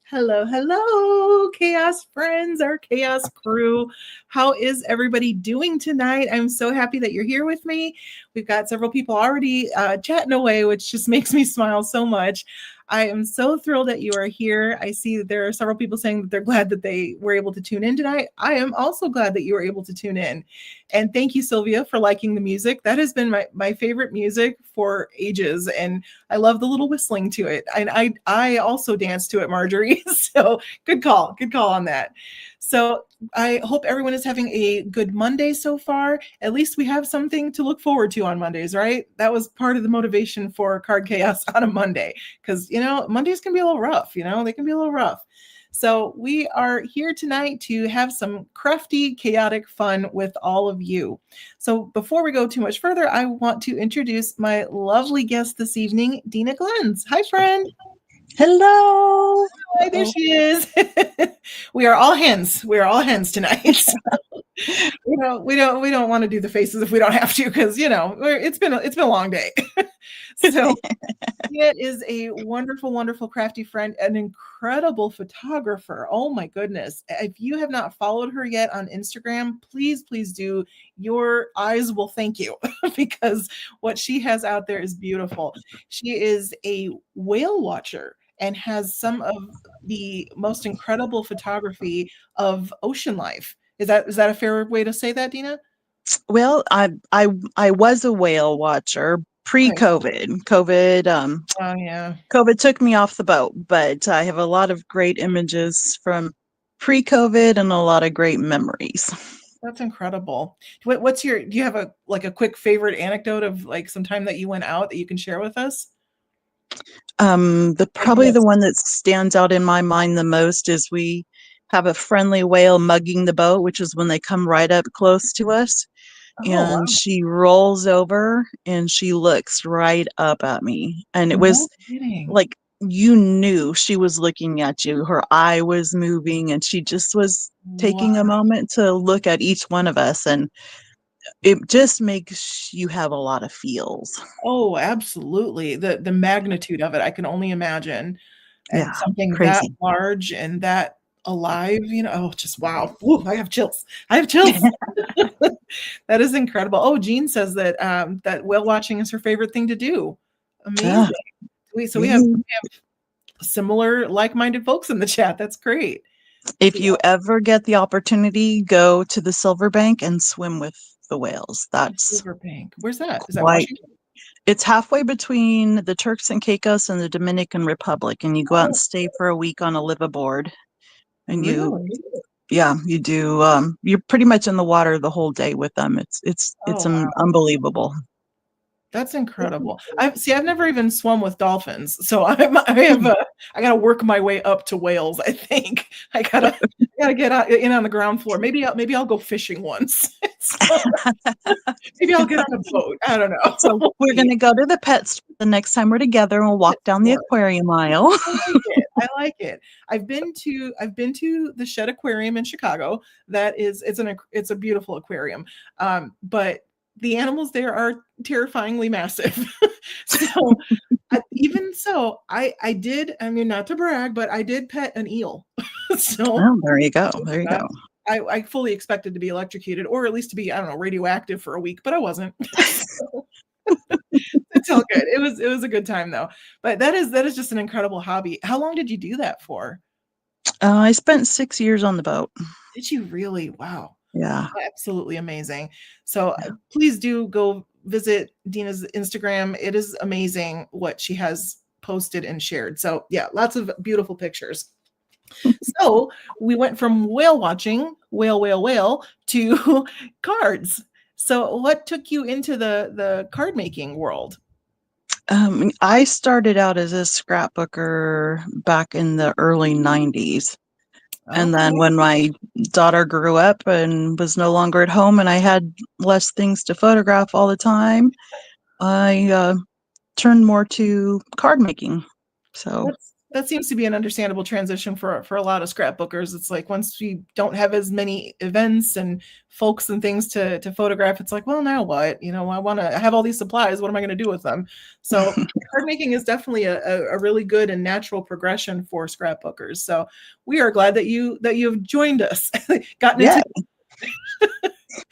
Hello, hello, chaos friends, our chaos crew. How is everybody doing tonight? I'm so happy that you're here with me. We've got several people already chatting away, which just makes me smile so much. I am so thrilled that you are here. I see that there are several people saying that they're glad that they were able to tune in tonight. I am also glad that you were able to tune in. And thank you, Sylvia, for liking the music. That has been my favorite music for ages. And I love the little whistling to it. And I also dance to it, Marjorie. So good call on that. So I hope everyone is having a good Monday so far. At least we have something to look forward to on Mondays, right? That was part of the motivation for Card Chaos on a Monday. Because, Mondays can be a little rough, they can be a little rough. So we are here tonight to have some crafty, chaotic fun with all of you. So before we go too much further, I want to introduce my lovely guest this evening, Deana Glenz. Hi, friend. Hello. Hi, there she is. We are all hens. We are all hens tonight. we don't want to do the faces if we don't have to, because it's been a long day. So it is a wonderful, wonderful crafty friend, an incredible photographer. Oh my goodness. If you have not followed her yet on Instagram, please do. Your eyes will thank you because what she has out there is beautiful. She is a whale watcher and has some of the most incredible photography of ocean life. Is that a fair way to say that, Deana? Well, I was a whale watcher pre-COVID. Oh yeah. COVID took me off the boat, but I have a lot of great images from pre-COVID and a lot of great memories. That's incredible. Do you have a quick favorite anecdote of some time that you went out that you can share with us? The one that stands out in my mind the most is we have a friendly whale mugging the boat, which is when they come right up close to us. Oh, And wow. she rolls over and she looks right up at me. And it was like, you knew she was looking at you. Her eye was moving and she just was taking a moment to look at each one of us. And it just makes you have a lot of feels. Oh, absolutely. The magnitude of it, I can only imagine. And Yeah, something that crazy. large and that alive, just wow. Ooh, I have chills. That is incredible. Oh, Jean says that whale watching is her favorite thing to do. Amazing. We have similar like-minded folks in the chat. That's great. If you ever get the opportunity, go to the Silverbank and swim with the whales. That's Silverbank. Where's that? Is that Washington? It's halfway between the Turks and Caicos and the Dominican Republic, and you go out and stay for a week on a liveaboard. And you do. You're pretty much in the water the whole day with them. It's unbelievable. That's incredible. I've never even swum with dolphins, so I gotta work my way up to whales. I think I gotta get in on the ground floor. Maybe I'll go fishing once. Maybe I'll get on a boat. I don't know. So we're gonna go to the pets the next time we're together, and we'll walk down the aquarium aisle. I like it. I've been to the Shed Aquarium in Chicago. It's a beautiful aquarium, but the animals there are terrifyingly massive. So even so, I did, not to brag, but I did pet an eel. So there you go. I fully expected to be electrocuted, or at least to be, I don't know, radioactive for a week, but I wasn't. It's all good. It was a good time though. But that is just an incredible hobby. How long did you do that for? I spent 6 years on the boat. Did you really? Wow. Yeah. Absolutely amazing. So please do go visit Deana's Instagram. It is amazing what she has posted and shared. So yeah, lots of beautiful pictures. So we went from whale watching, whale, to cards. So what took you into the card making world? I started out as a scrapbooker back in the early 90s. And then when my daughter grew up and was no longer at home and I had less things to photograph all the time, I turned more to card making. So that seems to be an understandable transition for a lot of scrapbookers. It's like once we don't have as many events and folks and things to photograph, it's like, well, now what? You know, I have all these supplies. What am I going to do with them? So card making is definitely a really good and natural progression for scrapbookers. So we are glad that you've joined us, gotten into.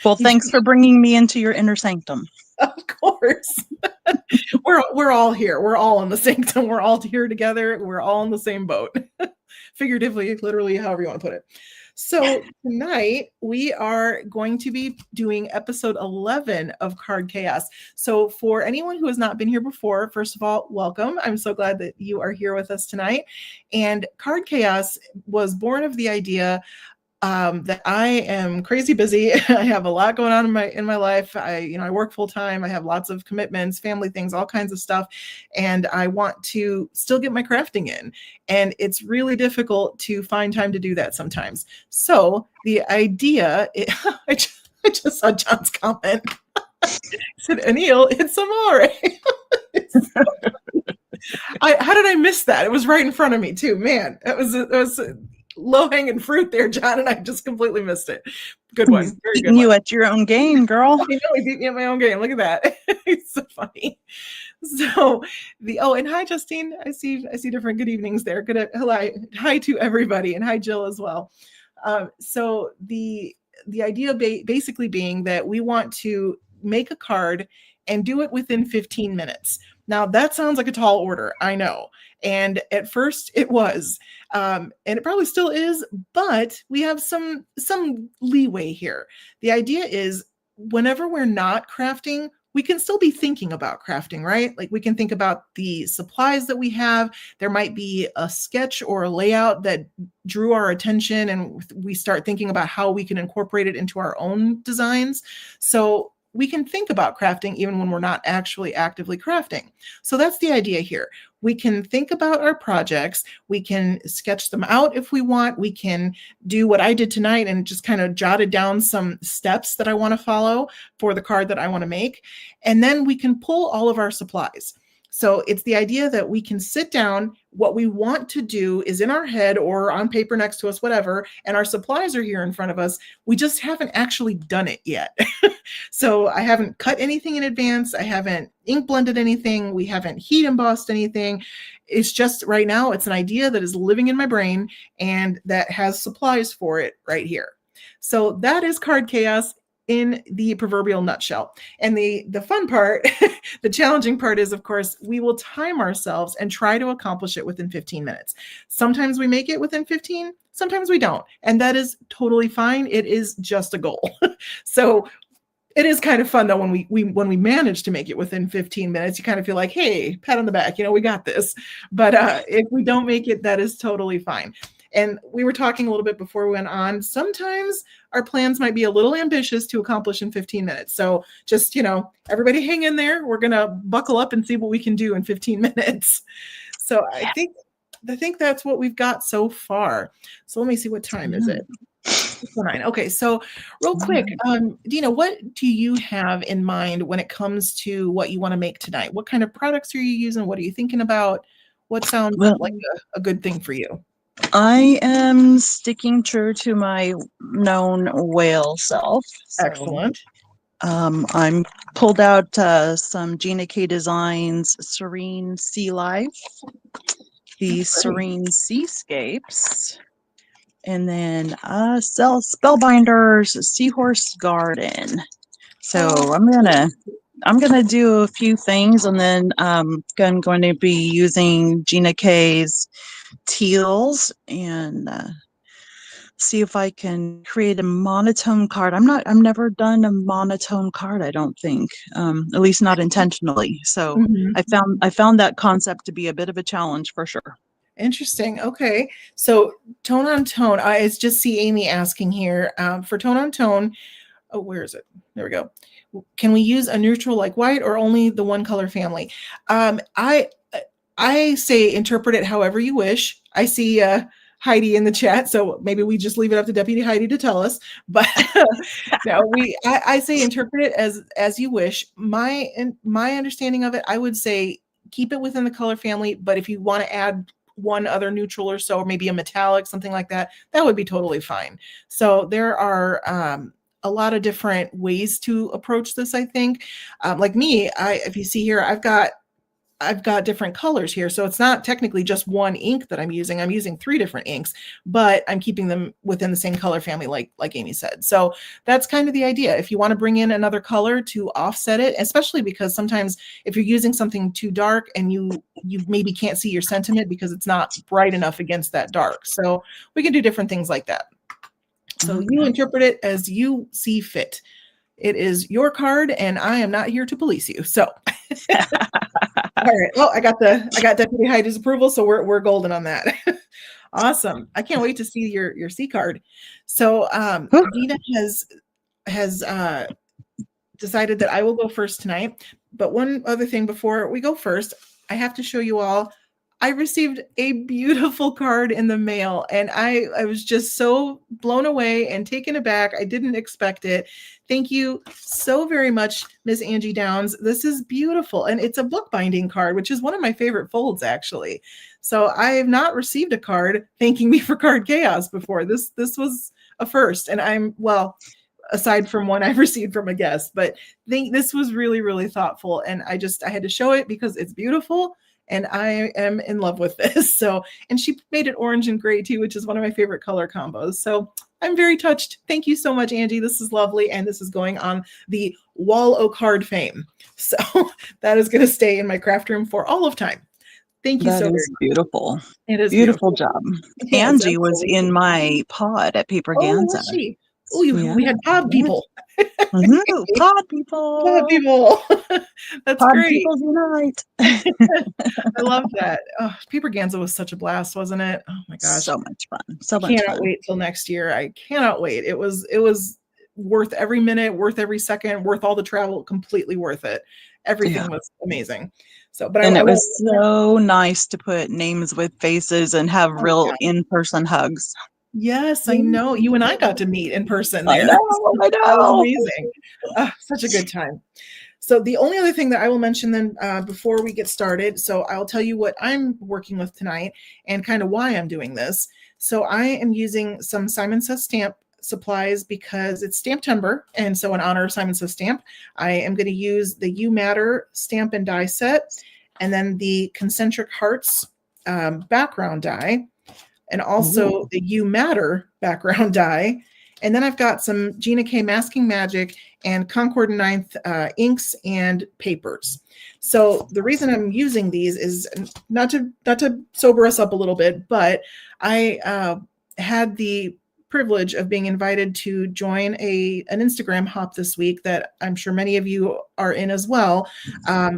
Well, thanks for bringing me into your inner sanctum. Of course. we're all here. We're all in the sanctum. We're all here together. We're all in the same boat. Figuratively, literally, however you want to put it. So tonight we are going to be doing episode 11 of Card Chaos. So for anyone who has not been here before, first of all, welcome. I'm so glad that you are here with us tonight. And Card Chaos was born of the idea that I am crazy busy. I have a lot going on in my life. I work full time. I have lots of commitments, family things, all kinds of stuff. And I want to still get my crafting in. And it's really difficult to find time to do that sometimes. So the idea, I just saw John's comment. He said, Anil, it's amore. How did I miss that? It was right in front of me too. Man, it was low-hanging fruit there, John, and I just completely missed it. Good one. Very good. You at your own game, girl. I know, he beat me at my own game. Look at that. It's so funny. So and hi, Justine. I see different good evenings there. Hi to everybody, and hi, Jill, as well. So the idea basically being that we want to make a card and do it within 15 minutes. Now that sounds like a tall order, I know. And at first it was, and it probably still is, but we have some leeway here. The idea is whenever we're not crafting, we can still be thinking about crafting, right? Like we can think about the supplies that we have. There might be a sketch or a layout that drew our attention, and we start thinking about how we can incorporate it into our own designs. So we can think about crafting even when we're not actually actively crafting. So that's the idea here. We can think about our projects. We can sketch them out if we want. We can do what I did tonight and just kind of jotted down some steps that I want to follow for the card that I want to make. And then we can pull all of our supplies. So it's the idea that we can sit down, what we want to do is in our head or on paper next to us, whatever, and our supplies are here in front of us. We just haven't actually done it yet. So I haven't cut anything in advance. I haven't ink blended anything. We haven't heat embossed anything. It's just right now, it's an idea that is living in my brain and that has supplies for it right here. So that is Card Chaos in the proverbial nutshell. And the fun part, the challenging part is, of course, we will time ourselves and try to accomplish it within 15 minutes. Sometimes we make it within 15, sometimes we don't. And that is totally fine. It is just a goal. So it is kind of fun though when we manage to make it within 15 minutes, you kind of feel like, hey, pat on the back, we got this. But if we don't make it, that is totally fine. And we were talking a little bit before we went on. Sometimes our plans might be a little ambitious to accomplish in 15 minutes. So just, everybody hang in there. We're going to buckle up and see what we can do in 15 minutes. So I think that's what we've got so far. So let me see, what time is it? 9. Okay, so real quick, Deana, what do you have in mind when it comes to what you want to make tonight? What kind of products are you using? What are you thinking about? What sounds like a good thing for you? I am sticking true to my known whale self. So, excellent. I'm pulled out some Gina K Designs Serene Sea Life, the Serene Seascapes, and then Spellbinders Seahorse Garden. So I'm gonna do a few things, and then I'm going to be using Gina K's teals and see if I can create a monotone card. I've never done a monotone card, I don't think, at least not intentionally. So I found that concept to be a bit of a challenge for sure. Interesting. Okay. So tone on tone, I just see Amy asking here for tone on tone. Oh, where is it? There we go. Can we use a neutral like white or only the one color family? I say interpret it however you wish. I see Heidi in the chat, so maybe we just leave it up to Deputy Heidi to tell us. But no, I say interpret it as you wish. My understanding of it, I would say keep it within the color family. But if you want to add one other neutral or so, or maybe a metallic, something like that, that would be totally fine. So there are a lot of different ways to approach this, I think. Like me, if you see here, I've got different colors here. So it's not technically just one ink that I'm using. I'm using 3 different inks, but I'm keeping them within the same color family, like Amy said. So that's kind of the idea. If you want to bring in another color to offset it, especially because sometimes if you're using something too dark and you maybe can't see your sentiment because it's not bright enough against that dark. So we can do different things like that. So you interpret it as you see fit. It is your card, and I am not here to police you. So, all right. Well, I got Deputy Heidi's approval, so we're golden on that. Awesome. I can't wait to see your C card. So, Deana has decided that I will go first tonight. But one other thing before we go first, I have to show you all. I received a beautiful card in the mail, and I was just so blown away and taken aback. I didn't expect it. Thank you so very much, Miss Angie Downs. This is beautiful, and it's a bookbinding card, which is one of my favorite folds, actually. So I have not received a card thanking me for Card Chaos before. This was a first, and I'm, well, aside from one I've received from a guest, but this was really, really thoughtful, and I had to show it because it's beautiful. And I am in love with this. So, and she made it orange and gray too, which is one of my favorite color combos. So I'm very touched. Thank you so much, Angie. This is lovely. And this is going on the wall o' card fame. So that is going to stay in my craft room for all of time. Thank you so much. That is beautiful. It is beautiful job. Angie was in my pod at Paper Ganza. Was she? Oh, we had pod people. Pod people. Pod people. That's pod great. People unite. I love that. Oh, Paper Ganza was such a blast, wasn't it? Oh my gosh. So much fun. So much fun. Cannot wait till next year. I cannot wait. It was worth every minute, worth every second, worth all the travel, completely worth it. Everything was amazing. So, but it was so nice to put names with faces and have real in-person hugs. Yes, I know. You and I got to meet in person there. I know. That was amazing. Such a good time. So the only other thing that I will mention then before we get started, so I'll tell you what I'm working with tonight and kind of why I'm doing this. So I am using some Simon Says Stamp supplies because it's Stamptember. And so in honor of Simon Says Stamp, I am going to use the You Matter stamp and die set, and then the Concentric Hearts background die, and also the You Matter background die. And then I've got some Gina K Masking Magic and Concord 9th inks and papers. So the reason I'm using these is not to sober us up a little bit, but I had the privilege of being invited to join an Instagram hop this week that I'm sure many of you are in as well,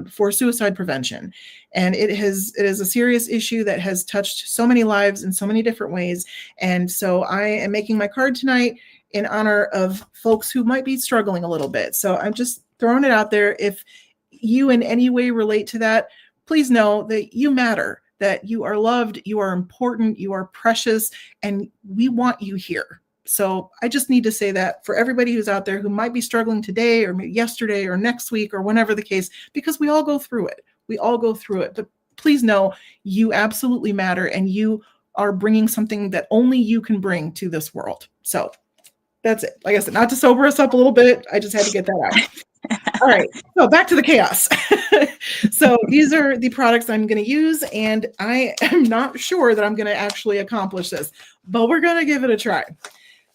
for suicide prevention. And it is a serious issue that has touched so many lives in so many different ways. And so I am making my card tonight in honor of folks who might be struggling a little bit. So I'm just throwing it out there. If you in any way relate to that, please know that you matter, that you are loved, you are important, you are precious, and we want you here. So I just need to say that for everybody who's out there who might be struggling today or maybe yesterday or next week or whenever the case, because we all go through it. We all go through it. But please know you absolutely matter, and you are bringing something that only you can bring to this world. So that's it. Like I said, not to sober us up a little bit, I just had to get that out. All right, so back to the chaos. So these are the products I'm going to use, and I am not sure that I'm going to actually accomplish this, but we're going to give it a try.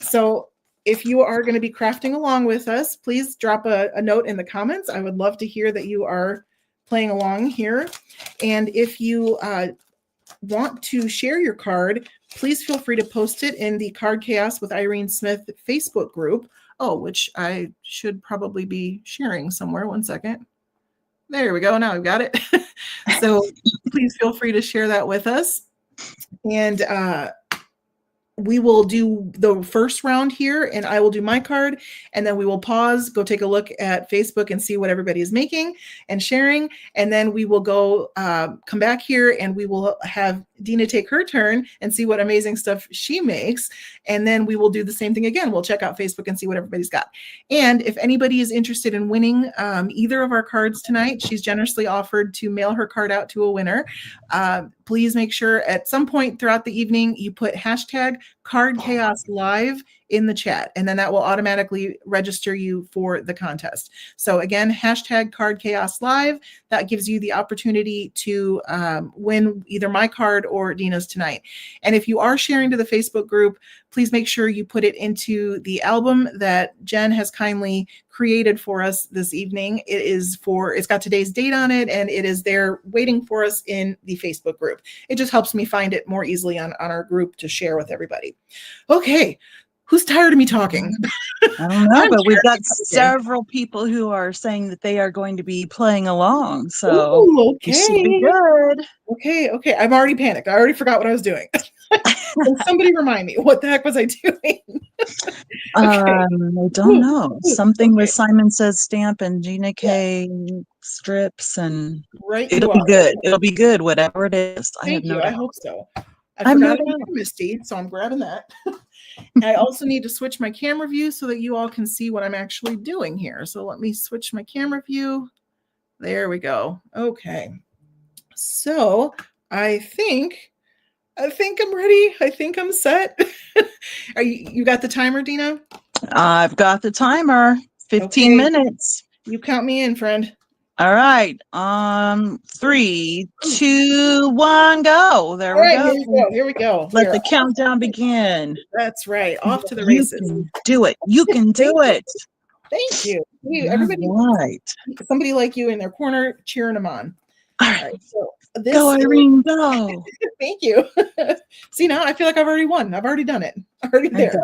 So if you are going to be crafting along with us, please drop a note in the comments. I would love to hear that you are playing along here. And if you want to share your card, please feel free to post it in the Card Chaos with Irene Smith Facebook group. Oh, which I should probably be sharing somewhere. One second. There we go. Now we've got it. So please feel free to share that with us. And we will do the first round here, and I will do my card, and then we will pause, go take a look at Facebook and see what everybody is making and sharing. And then we will go come back here, and we will have Deana take her turn and see what amazing stuff she makes. And then we will do the same thing again. We'll check out Facebook and see what everybody's got. And if anybody is interested in winning either of our cards tonight, she's generously offered to mail her card out to a winner. Please make sure at some point throughout the evening you put hashtag Card Chaos Live in the chat, and then that will automatically register you for the contest. So again, hashtag Card Chaos Live. That gives you the opportunity to win either my card or Deana's tonight. And if you are sharing to the Facebook group, please make sure you put it into the album that Jen has kindly created for us this evening. It's got today's date on it, and it is there waiting for us in the Facebook group. It just helps me find it more easily on our group to share with everybody. Okay. Who's tired of me talking? I don't know, but we've got several people who are saying that they are going to be playing along. So okay. It should be good. Okay. I'm already panicked. I already forgot what I was doing. Somebody remind me. What the heck was I doing? I don't know. Something with Simon Says Stamp and Gina K strips, and it'll be good. It'll be good, whatever it is. Thank you. I hope so. I forgot about Misty, so I'm grabbing that. I also need to switch my camera view so that you all can see what I'm actually doing here. So let me switch my camera view. There we go. Okay. So I think I'm ready. I think I'm set. You got the timer, Deana? I've got the timer. 15 minutes. You count me in, friend. All right. 3, 2, 1, go. There we go. Here we go. Let the countdown begin. That's right. Off to the races. You can do it. You can do it. Thank you. Everybody, somebody like you in their corner cheering them on. All right. So go, Irene, go. Thank you. See, now I feel like I've already won. I've already done it. Already there.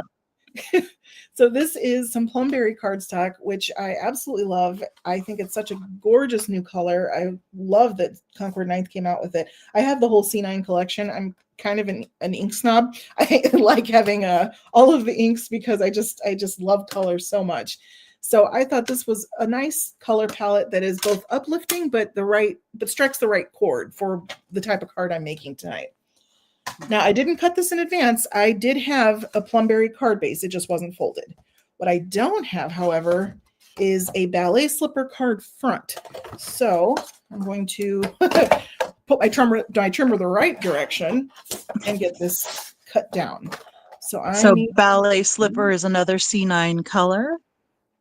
So this is some plumberry cardstock, which I absolutely love. I think it's such a gorgeous new color. I love that Concord 9th came out with it. I have the whole C9 collection. I'm kind of an ink snob. I like having all of the inks because I just love color so much. So I thought this was a nice color palette that is both uplifting but strikes the right chord for the type of card I'm making tonight. Now, I didn't cut this in advance. I did have a plumberry card base. It just wasn't folded. What I don't have, however, is a ballet slipper card front. So I'm going to put my trimmer the right direction and get this cut down. So ballet slipper is another C9 color?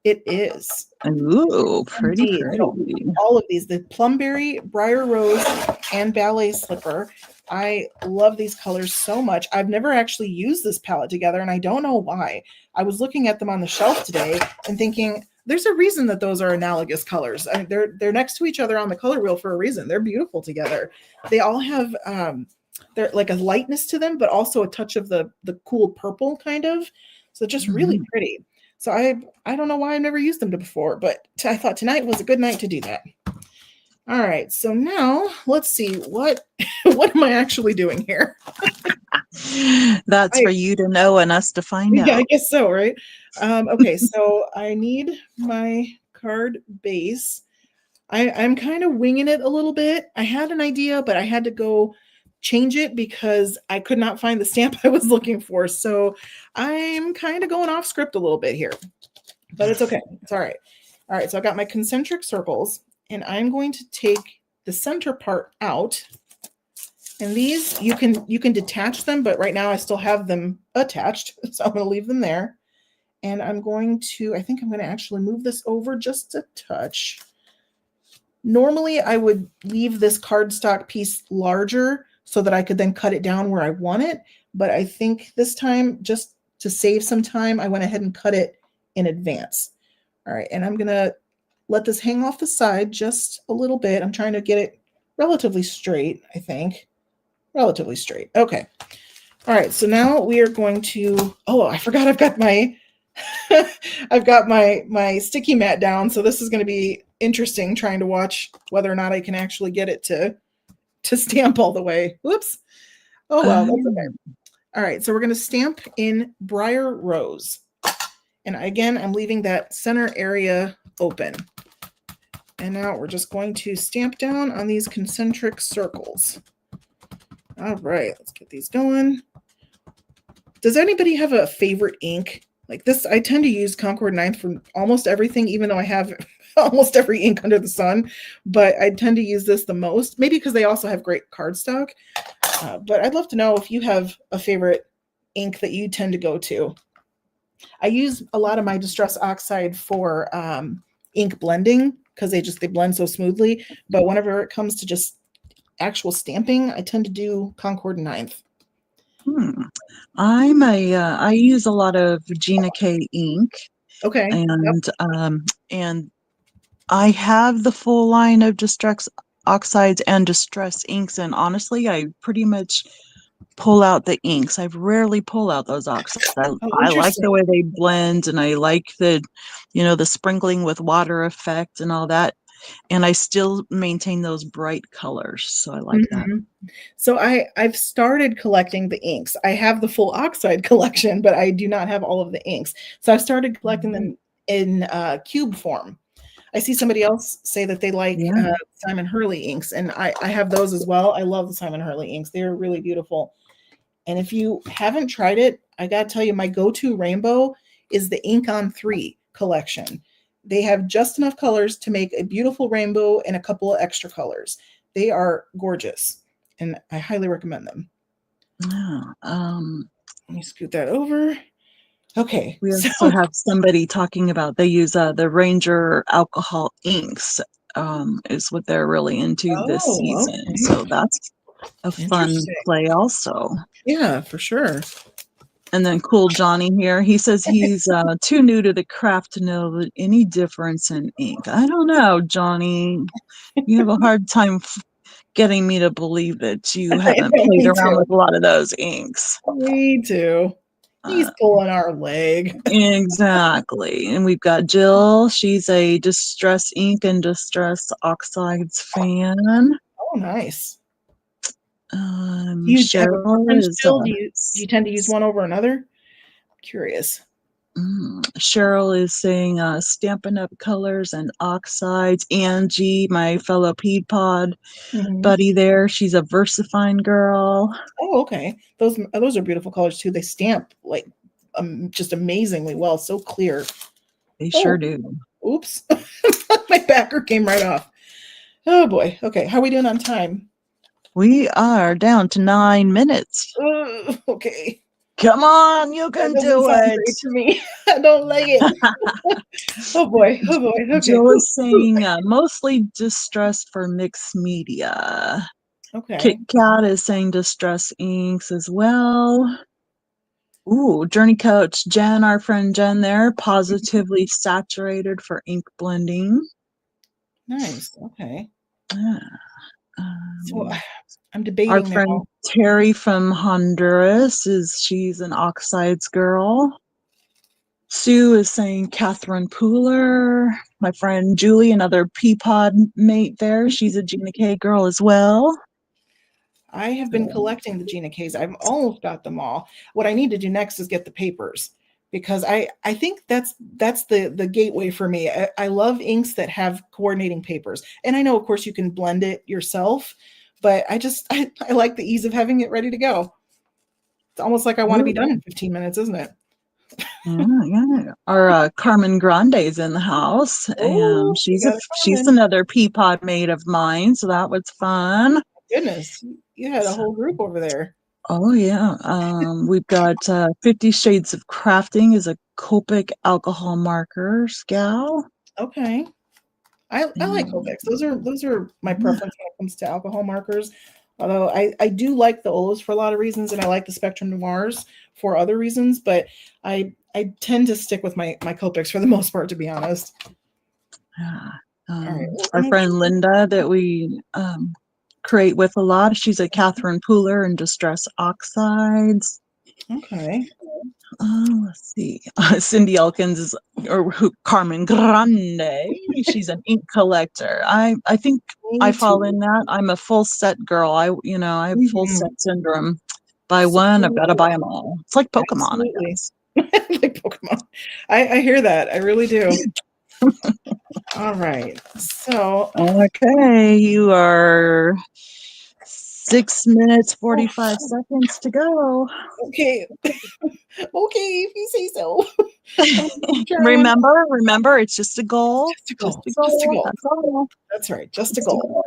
It is. Ooh, pretty. All of these, the plumberry, briar rose, and ballet slipper. I love these colors so much. I've never actually used this palette together, and I don't know why. I was looking at them on the shelf today and thinking, there's a reason that those are analogous colors. I mean, they're next to each other on the color wheel for a reason. They're beautiful together. They all have they're like a lightness to them, but also a touch of the cool purple kind of. So just really pretty. So I don't know why I've never used them before, but I thought tonight was a good night to do that. All right, so now let's see what am I actually doing here? That's for you to know and us to find out. Yeah, I guess so, right? Okay, so I need my card base. I'm kind of winging it a little bit. I had an idea, but I had to go change it because I could not find the stamp I was looking for. So I'm kind of going off script a little bit here, but it's okay. It's all right. All right, so I got my concentric circles. And I'm going to take the center part out. And these, you can detach them, but right now I still have them attached. So I'm going to leave them there. And I think I'm going to actually move this over just a touch. Normally I would leave this cardstock piece larger so that I could then cut it down where I want it. But I think this time, just to save some time, I went ahead and cut it in advance. All right, and I'm going to let this hang off the side just a little bit. I'm trying to get it relatively straight, I think. Relatively straight. Okay. All right, so now we are going to, I forgot I've got my my sticky mat down, so this is going to be interesting trying to watch whether or not I can actually get it to stamp all the way. Whoops. Oh, well, that's okay. All right, so we're going to stamp in Briar Rose. And again, I'm leaving that center area open. And now we're just going to stamp down on these concentric circles. All right, let's get these going. Does anybody have a favorite ink? Like this, I tend to use Concord 9th for almost everything, even though I have almost every ink under the sun. But I tend to use this the most, maybe because they also have great cardstock. But I'd love to know if you have a favorite ink that you tend to go to. I use a lot of my Distress Oxide for ink blending because they blend so smoothly. But whenever it comes to just actual stamping, I tend to do Concord 9th. I use a lot of Gina K ink. Okay. And I have the full line of Distress Oxides and Distress inks, and honestly, I pretty much pull out the inks. I rarely pull out those oxides. I like the way they blend, and I like the sprinkling with water effect and all that. And I still maintain those bright colors, so I like that. So I've started collecting the inks. I have the full oxide collection, but I do not have all of the inks. So I've started collecting them in cube form. I see somebody else say that they like Simon Hurley inks, and I have those as well. I love the Simon Hurley inks. They're really beautiful. And if you haven't tried it, I got to tell you, my go-to rainbow is the Ink on 3 collection. They have just enough colors to make a beautiful rainbow and a couple of extra colors. They are gorgeous, and I highly recommend them. Let me scoot that over. Okay. We also have somebody talking about they use the Ranger alcohol inks is what they're really into this season. Okay. So that's a fun play also. Yeah, for sure. And then Cool Johnny here, he says he's too new to the craft to know any difference in ink. I don't know, Johnny. You have a hard time getting me to believe that you haven't played around with a lot of those inks. Me too. He's pulling our leg. Exactly. And we've got Jill. She's a Distress Ink and Distress Oxides fan. Oh, nice. Cheryl is, do you tend to use one over another? Curious. Cheryl is saying Stampin' Up! Colors and Oxides. Angie, my fellow Peed Pod buddy there, she's a VersaFine girl. Oh, okay. Those are beautiful colors too. They stamp like just amazingly well. So clear. They sure do. Oops. My backer came right off. Oh boy. Okay. How are we doing on time? We are down to 9 minutes. Okay. Come on, you can do it. To me. I don't like it. Oh boy. Okay. Jill is saying mostly Distress for mixed media. Okay. Kit Kat is saying Distress inks as well. Ooh, Journey Coach Jen, our friend Jen there, positively saturated for ink blending. Nice. Okay. Yeah. So I'm debating. Our friend Terry from Honduras she's an Oxides girl. Sue is saying Catherine Pooler. My friend Julie, another Peapod mate there. She's a Gina K girl as well. I have been collecting the Gina K's. I've almost got them all. What I need to do next is get the papers, because I think that's the gateway for me. I love inks that have coordinating papers. And I know, of course, you can blend it yourself, but I like the ease of having it ready to go. It's almost like I want to be done in 15 minutes, isn't it? Yeah. Our Carmen Grande is in the house, and she's another Peapod mate of mine, so that was fun. Goodness, you had a whole group over there. Oh yeah. We've got 50 Shades of Crafting is a Copic alcohol markers gal. Okay. I like Copics. Those are my preference when it comes to alcohol markers. Although I do like the Olos for a lot of reasons, and I like the Spectrum Noirs for other reasons, but I tend to stick with my Copics for the most part, to be honest. Our friend Linda that we create with a lot, she's a Catherine Pooler and Distress Oxides. Okay. Let's see. Cindy Elkins Carmen Grande. She's an ink collector. I think I fall in that. I'm a full set girl. I have full set syndrome. Buy one, I've got to buy them all. It's like Pokemon, I guess. Like Pokemon. I hear that. I really do. All right. So okay, you are 6 minutes, 45 seconds to go. Okay. Okay, if you say so. Remember, it's just a goal. Just a goal. Just a goal. Just a goal. That's all. That's right. Just a goal.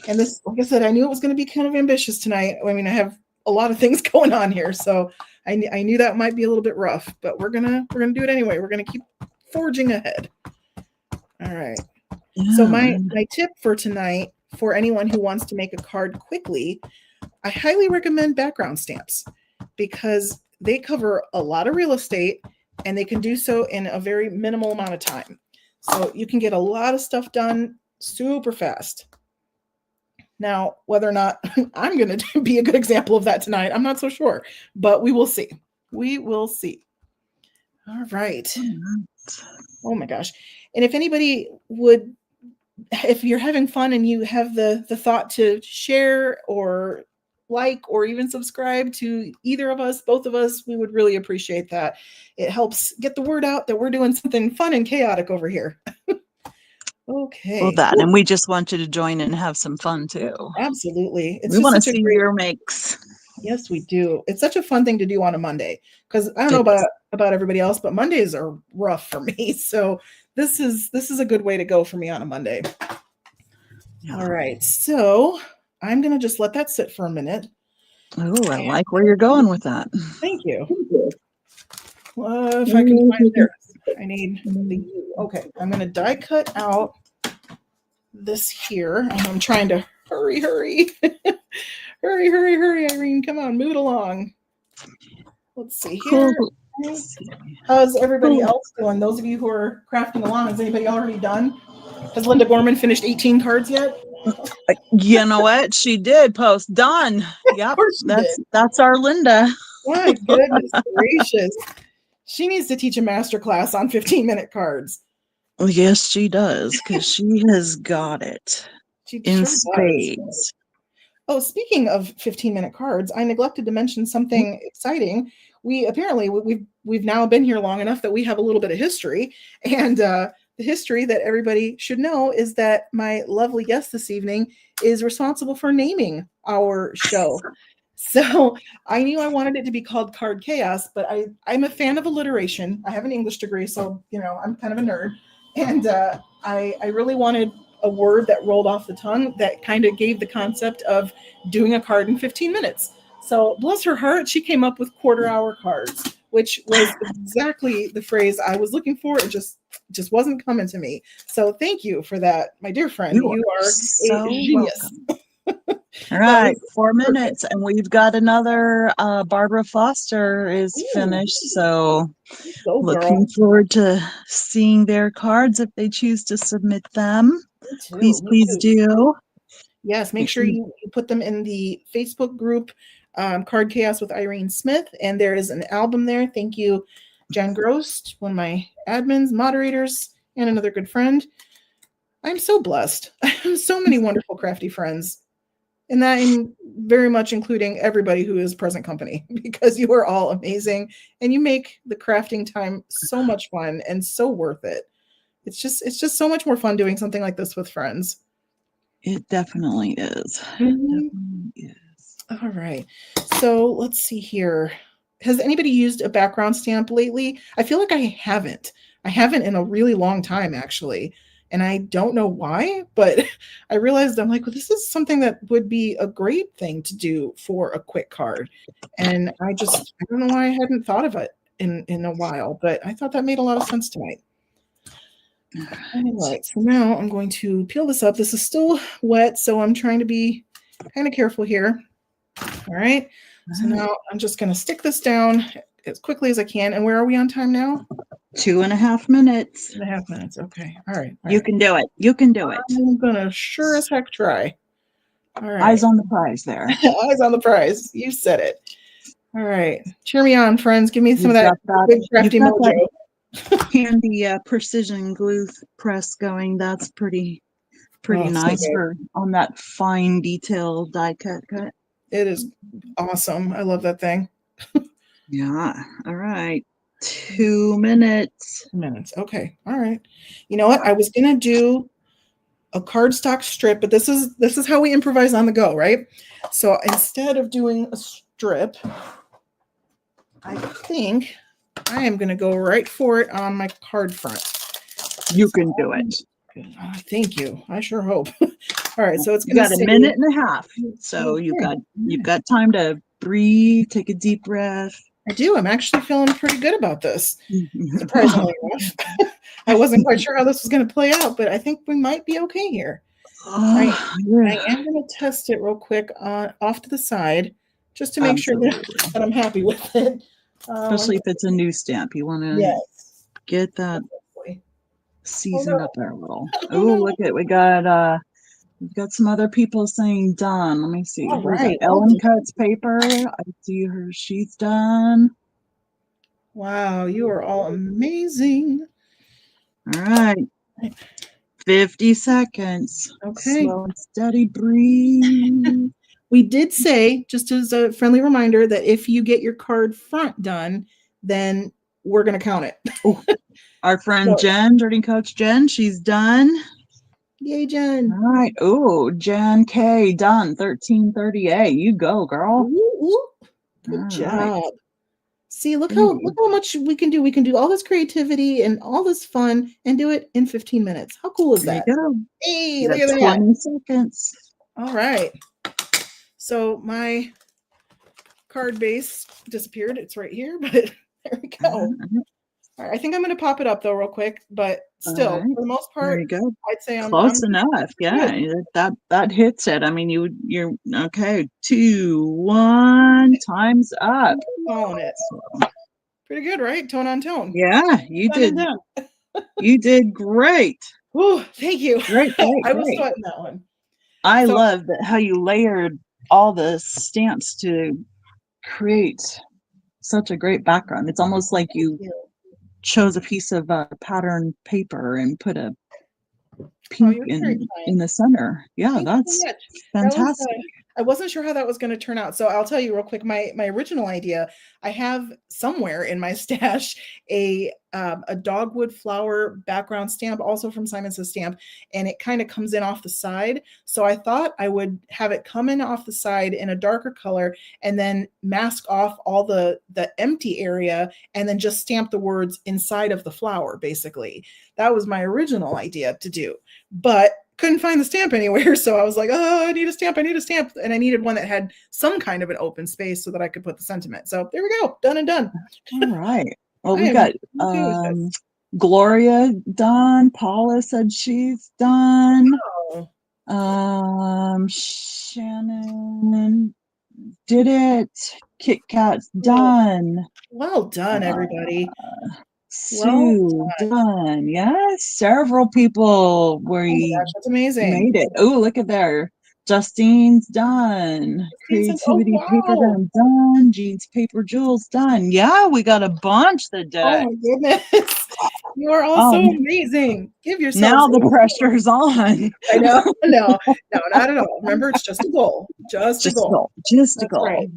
And this, like I said, I knew it was going to be kind of ambitious tonight. I mean, I have a lot of things going on here, so I knew that might be a little bit rough, but we're gonna do it anyway. We're gonna keep forging ahead. All right. Yeah. So my tip for tonight, for anyone who wants to make a card quickly, I highly recommend background stamps because they cover a lot of real estate and they can do so in a very minimal amount of time. So you can get a lot of stuff done super fast. Now, whether or not I'm going to be a good example of that tonight, I'm not so sure, but we will see. We will see. All right. Oh my gosh. And if anybody would, if you're having fun and you have the thought to share or like or even subscribe to either of us, both of us, we would really appreciate that. It helps get the word out that we're doing something fun and chaotic over here. Okay. Well, that, and we just want you to join and have some fun too. Absolutely. We want to see your makes. Yes, we do. It's such a fun thing to do on a Monday because I don't know about everybody else, but Mondays are rough for me. So this is a good way to go for me on a Monday. Yeah. All right. So I'm going to just let that sit for a minute. Oh, I like where you're going with that. Thank you. If I can find there, I need the U. Okay, I'm going to die cut out this here. I'm trying to hurry. hurry, Irene. Come on, move it along. Let's see here. How's everybody else doing? Those of you who are crafting along, is anybody already done? Has Linda Gorman finished 18 cards yet? You know what? She did post done. Yep. That's our Linda. My goodness gracious. She needs to teach a master class on 15-minute cards. Yes, she does, because she has got it in spades. Oh, speaking of 15-minute cards, I neglected to mention something exciting. We've now been here long enough that we have a little bit of history, and the history that everybody should know is that my lovely guest this evening is responsible for naming our show. So I knew I wanted it to be called Card Chaos, but I'm a fan of alliteration. I have an English degree, so I'm kind of a nerd, and I really wanted a word that rolled off the tongue that kind of gave the concept of doing a card in 15 minutes. So bless her heart, she came up with quarter-hour cards, which was exactly the phrase I was looking for. It just wasn't coming to me. So thank you for that, my dear friend. You are so a genius. All right, 4 minutes, and we've got another. Barbara Foster is finished, so looking forward to seeing their cards if they choose to submit them. Please do. Yes, make sure you put them in the Facebook group, Card Chaos with Irene Smith, and there is an album there. Thank you, Jen Grost, one of my admins, moderators, and another good friend. I'm so blessed. I have so many wonderful crafty friends. And that very much including everybody who is present company, because you are all amazing and you make the crafting time so much fun and so worth it. It's just so much more fun doing something like this with friends. It definitely is. Mm-hmm. It definitely is. All right. So let's see here. Has anybody used a background stamp lately? I feel like I haven't. I haven't in a really long time, actually. And I don't know why, but I realized I'm like, well, this is something that would be a great thing to do for a quick card. And I don't know why I hadn't thought of it in a while, but I thought that made a lot of sense tonight. Anyway, so now I'm going to peel this up. This is still wet, so I'm trying to be kind of careful here. All right. So now I'm just going to stick this down as quickly as I can. And where are we on time now? 2.5 minutes. 2.5 minutes. Okay. All right. You can do it. You can do it. I'm going to sure as heck try. All right. Eyes on the prize there. Eyes on the prize. You said it. All right. Cheer me on, friends. Give me some of that big crafty mojo. Handy precision glue press going. That's pretty nice for on that fine detail die cut. It is awesome. I love that thing. Yeah. All right. 2 minutes. 2 minutes. Okay. All right. You know what? I was going to do a cardstock strip, but this is how we improvise on the go, right? So instead of doing a strip, I think I am going to go right for it on my card front. You can do it. Thank you. I sure hope. All right, so it's you got a minute and a half, so okay. you've got time to breathe, take a deep breath. I do. I'm actually feeling pretty good about this, surprisingly enough. I wasn't quite sure how this was going to play out, but I think we might be okay here. I am going to test it real quick off to the side, just to make sure that I'm happy with it. Especially if it's a new stamp, you want to get that seasoned up there a little. Oh, look at we've got some other people saying done. Let me see. All right. Ellen cuts paper. I see her. She's done. Wow, you are all amazing. All right. 50 seconds. Okay. Slow and steady breathe. We did say, just as a friendly reminder, that if you get your card front done, then we're going to count it. Our friend Jen, Dirty Coach Jen, she's done. Yay, Jen. All right. Oh, Jen K, done. 1338. You go, girl. Ooh. Good job. Right. See, look how much we can do. We can do all this creativity and all this fun and do it in 15 minutes. How cool is that? There you go. Hey, look at that. 20 seconds. All right. So my card base disappeared. It's right here, but there we go. All right, I think I'm going to pop it up though real quick, but still, for the most part, there you go. I'd say I'm close enough. Yeah, that hits it. I mean, you're okay. 2, 1, time's up. Calling it. Pretty good, right? Tone on tone. Yeah, you did. You did great. Ooh, thank you. Great. I was sweating that one. I love how you layered all the stamps to create such a great background. It's almost like you chose a piece of pattern paper and put a pink in the center. Yeah, that's fantastic. I wasn't sure how that was going to turn out. So I'll tell you real quick, my original idea, I have somewhere in my stash a dogwood flower background stamp, also from Simon Says Stamp, and it kind of comes in off the side. So I thought I would have it come in off the side in a darker color and then mask off all the empty area and then just stamp the words inside of the flower, basically. That was my original idea to do, but couldn't find the stamp anywhere. So I was like, oh, I need a stamp. And I needed one that had some kind of an open space so that I could put the sentiment. So there we go. Done and done. All right. Well, we got Gloria done. Paula said she's done. Oh. Shannon did it. Kit Kat's done. Well done, everybody. Sue done. Yes, several people were that's amazing. Made it. Oh, look at there. Justine's done. Creativity paper done. Jean's paper jewels done. Yeah, we got a bunch that did. Oh my goodness. You are all so amazing. Give yourself now the pressure's on. I know. No, not at all. Remember, it's just a goal. Just a goal. Just a goal. Right.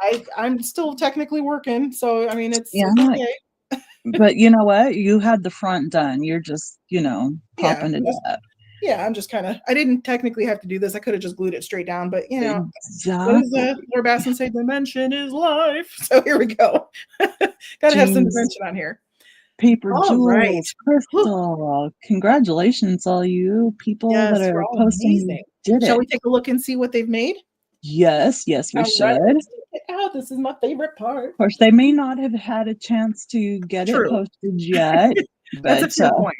Yeah. I'm still technically working, so I mean it's okay. But you know what? You had the front done. You're just, popping it up. Yeah, I'm just kind of, I didn't technically have to do this. I could have just glued it straight down, but what does Laura Basson say? Dimension is life. So here we go. Gotta have some dimension on here. Paper jewels, crystal. Congratulations, all you people that are posting. Shall we take a look and see what they've made? Yes, we should. This is my favorite part. Of course, they may not have had a chance to get it posted yet. That's a fair point.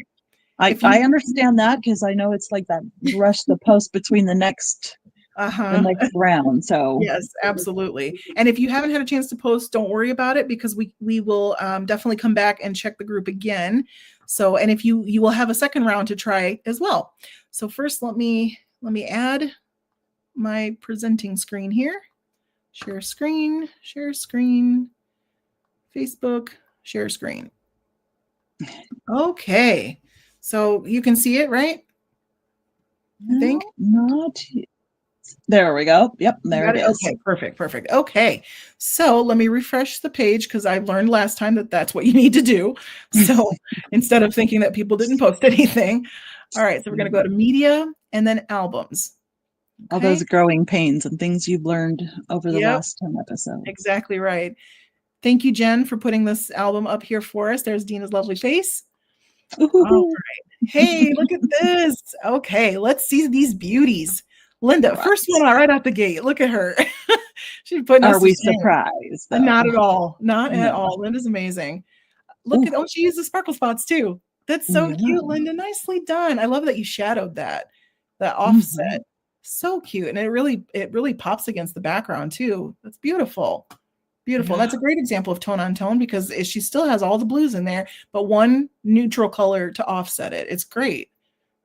I understand that because I know it's like that rush the post between the next round. So yes, absolutely. And if you haven't had a chance to post, don't worry about it because we will definitely come back and check the group again. So, and if you will have a second round to try as well. So first, let me add my presenting screen here. Share screen, Facebook, share screen. Okay. So you can see it, right? I think. Not There we go. Yep, there it is. Okay, perfect. Okay, so let me refresh the page because I learned last time that that's what you need to do. So instead of thinking that people didn't post anything. All right, so we're going to go to media and then albums. All those growing pains and things you've learned over the last 10 episodes. Exactly right. Thank you, Jen, for putting this album up here for us. There's Deana's lovely face. All right. Hey, look at this. Okay, let's see these beauties. Linda, first one right out the gate. Look at her. She's putting us. Are we surprised? Though? Not at all. Not at all. Linda's amazing. Look at, she used the sparkle spots too. That's so cute, Linda. Nicely done. I love that you shadowed that offset. So cute. And it really pops against the background too. That's beautiful. Beautiful. That's a great example of tone on tone because she still has all the blues in there, but one neutral color to offset it. It's great.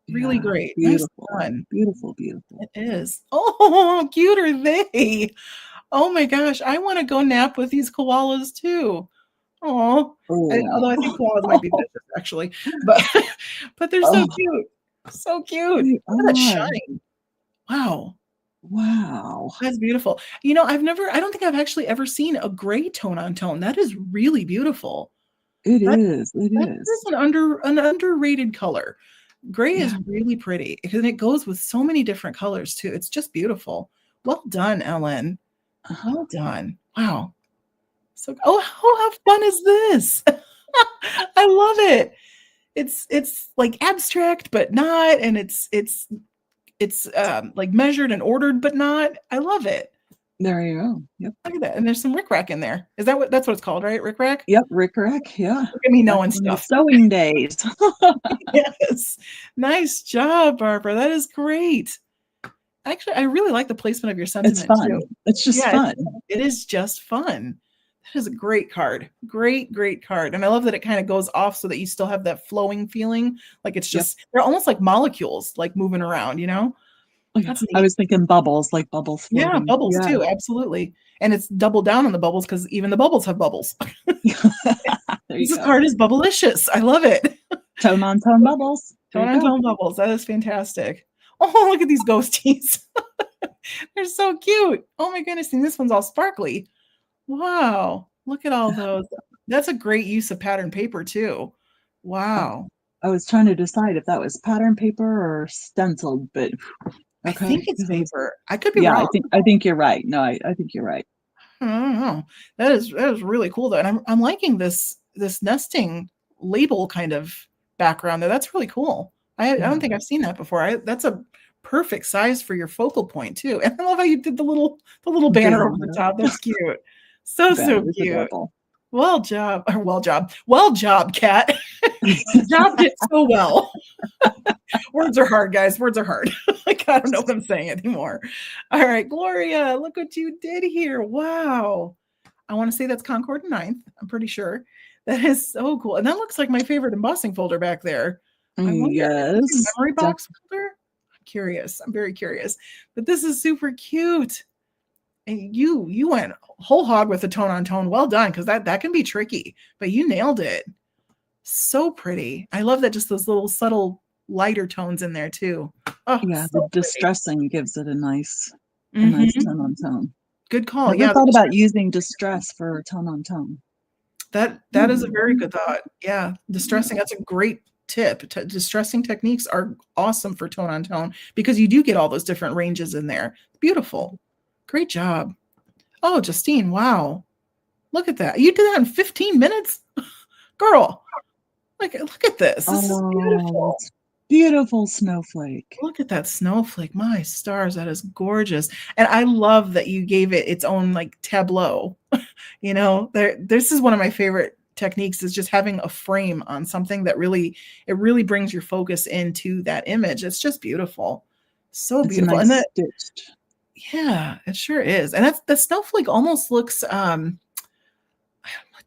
Really great. Beautiful. Nice done. Beautiful. It is. Oh, how cute are they? Oh my gosh. I want to go nap with these koalas too. Oh, although I think koalas might be vicious actually, but they're so cute. So cute. Look at that shine. Wow. That's beautiful. I don't think I've actually ever seen a gray tone on tone. That is really beautiful. It is. That is an underrated color. Gray is really pretty because it goes with so many different colors too. It's just beautiful. Well done, Ellen. Well done. Wow. So, how fun is this? I love it. It's like abstract, but not, and it's like measured and ordered, but not. I love it. There you go. Yep. Look at that. And there's some rickrack in there. Is that that's what it's called, right? Rickrack? Yep, rickrack. Yeah. Look at me knowing stuff. Sewing days. Yes. Nice job, Barbara. That is great. Actually, I really like the placement of your sentiment. It's fun. Too. It's just fun. It is just fun. That is a great card. Great card. And I love that it kind of goes off so that you still have that flowing feeling. Like it's just, they're almost like molecules, like moving around, I was thinking bubbles, like bubbles. Floating. Yeah, bubbles too. Absolutely. And it's doubled down on the bubbles because even the bubbles have bubbles. This card is bubblicious. I love it. Tone on tone bubbles. Tone on tone bubbles. That is fantastic. Oh, look at these ghosties. They're so cute. Oh my goodness. And this one's all sparkly. Wow. Look at all those. That's a great use of pattern paper too. Wow. I was trying to decide if that was pattern paper or stenciled, but I think it's paper. I could be wrong. I think you're right. No, I think you're right. I don't know. That is really cool though. And I'm liking this nesting label kind of background there. That's really cool. I don't think I've seen that before. That's a perfect size for your focal point too. And I love how you did the little banner over the top. That's cute. So cute. Adorable. Well job, Kat. Jobbed it so well. Words are hard, guys. Words are hard. Like, I don't know what I'm saying anymore. All right, Gloria, look what you did here. Wow. I want to say that's Concord 9th. I'm pretty sure. That is so cool. And that looks like my favorite embossing folder back there. Yes. Memory box folder? I'm curious. I'm very curious. But this is super cute. And you went whole hog with the tone on tone. Well done, because that can be tricky, but you nailed it. So pretty. I love that just those little subtle lighter tones in there too. Oh yeah, so the distressing gives it a nice tone on tone. Good call. I thought about using distress for tone on tone. That is a very good thought. Yeah, distressing. That's a great tip. Distressing techniques are awesome for tone on tone because you do get all those different ranges in there. Beautiful. Great job. Oh, Justine, wow. Look at that. You did that in 15 minutes? Girl, look at this. This is beautiful. Beautiful snowflake. Look at that snowflake. My stars, that is gorgeous. And I love that you gave it its own like tableau. This is one of my favorite techniques is just having a frame on something that really brings your focus into that image. It's just beautiful. So beautiful. And that stitched. Yeah, it sure is. And the snowflake almost looks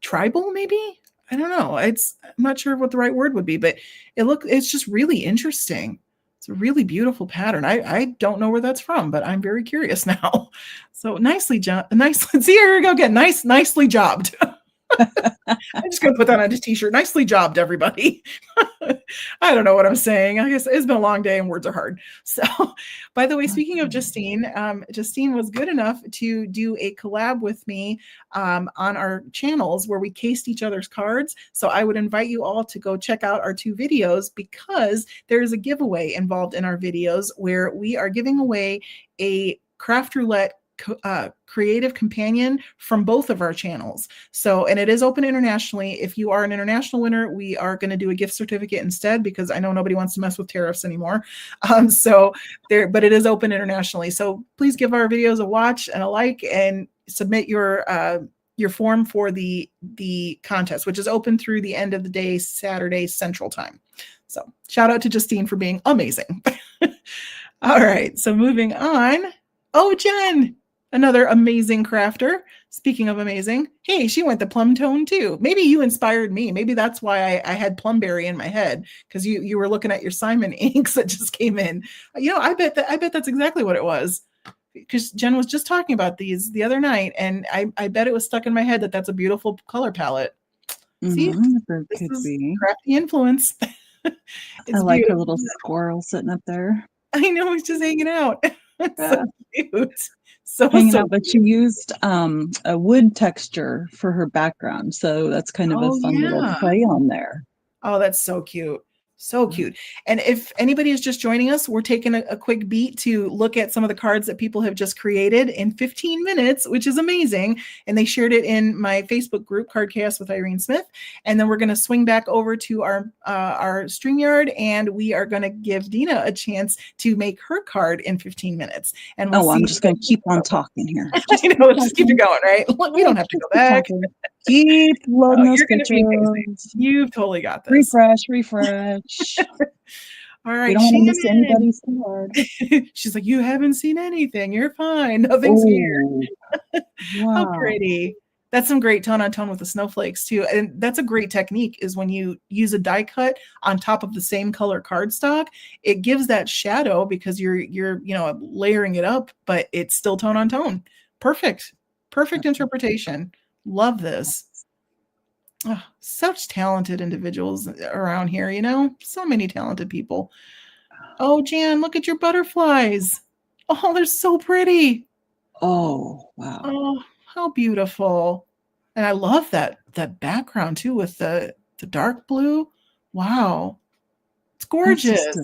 tribal, maybe. I don't know. I'm not sure what the right word would be, but it's just really interesting. It's a really beautiful pattern. I don't know where that's from, but I'm very curious now. So nicely see, here we go again. Nicely jobbed. I'm just going to put that on a t-shirt. Nicely jobbed, everybody. I don't know what I'm saying. I guess it's been a long day and words are hard. So, by the way, speaking of Justine, Justine was good enough to do a collab with me on our channels where we cased each other's cards. So I would invite you all to go check out our 2 videos because there is a giveaway involved in our videos where we are giving away a craft roulette creative companion from both of our channels. So, and it is open internationally. If you are an international winner, we are going to do a gift certificate instead because I know nobody wants to mess with tariffs anymore. So there, but it is open internationally. So please give our videos a watch and a like and submit your form for the contest, which is open through the end of the day, Saturday Central Time. So shout out to Justine for being amazing. All right. So moving on. Oh, Jen. Another amazing crafter. Speaking of amazing, hey, she went the plum tone too. Maybe you inspired me. Maybe that's why I had plumberry in my head because you were looking at your Simon inks that just came in. You know, I bet that's exactly what it was because Jen was just talking about these the other night, and I bet it was stuck in my head that that's a beautiful color palette. See, this is crafty influence. I like her little squirrel sitting up there. I know, he's just hanging out. So cute. So hanging out, but she used a wood texture for her background, so that's kind of a fun little play on there. Oh, that's so cute. So cute. And if anybody is just joining us, we're taking a quick beat to look at some of the cards that people have just created in 15 minutes, which is amazing. And they shared it in my Facebook group, Card Chaos with Irene Smith. And then we're going to swing back over to our StreamYard, and we are going to give Deana a chance to make her card in 15 minutes. And we'll I'm just going to keep on talking here. Just keep it going, right? We don't have to go back. Keep loading those pictures. You've totally got this. Refresh. All right. We don't want to miss anybody's card. She's like, you haven't seen anything. You're fine. Nothing's here. Wow. How pretty. That's some great tone on tone with the snowflakes too. And that's a great technique is when you use a die cut on top of the same color cardstock, it gives that shadow because you're layering it up, but it's still tone on tone. Perfect interpretation. Love this. Oh, such talented individuals around here, so many talented people. Oh, Jan, look at your butterflies. Oh, they're so pretty. Oh, wow. Oh, how beautiful. And I love that background too with the dark blue. Wow. It's gorgeous.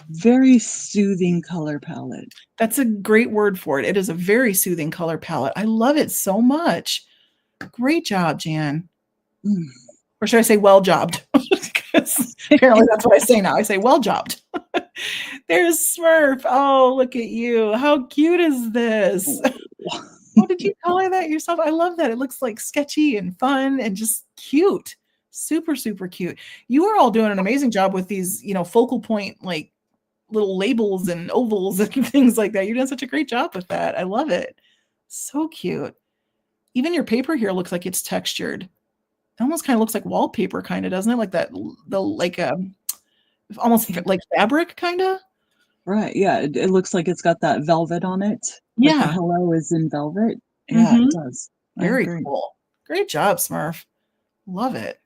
Very soothing color palette. That's a great word for it. It is a very soothing color palette. I love it so much. Great job, Jan. Or should I say well jobbed? Because apparently that's what I say now. I say well jobbed. There's Smurf. Oh, look at you. How cute is this? What did you color that yourself? I love that. It looks like sketchy and fun and just cute. Super, super cute. You are all doing an amazing job with these, focal point, like little labels and ovals and things like that. You're doing such a great job with that. I love it. So cute. Even your paper here looks like it's textured. It almost kind of looks like wallpaper, kind of, doesn't it? Like that, almost like fabric, kind of. Right. Yeah. It looks like it's got that velvet on it. Yeah. Like the hello is in velvet. Yeah, it does. Very cool. Great job, Smurf. Love it.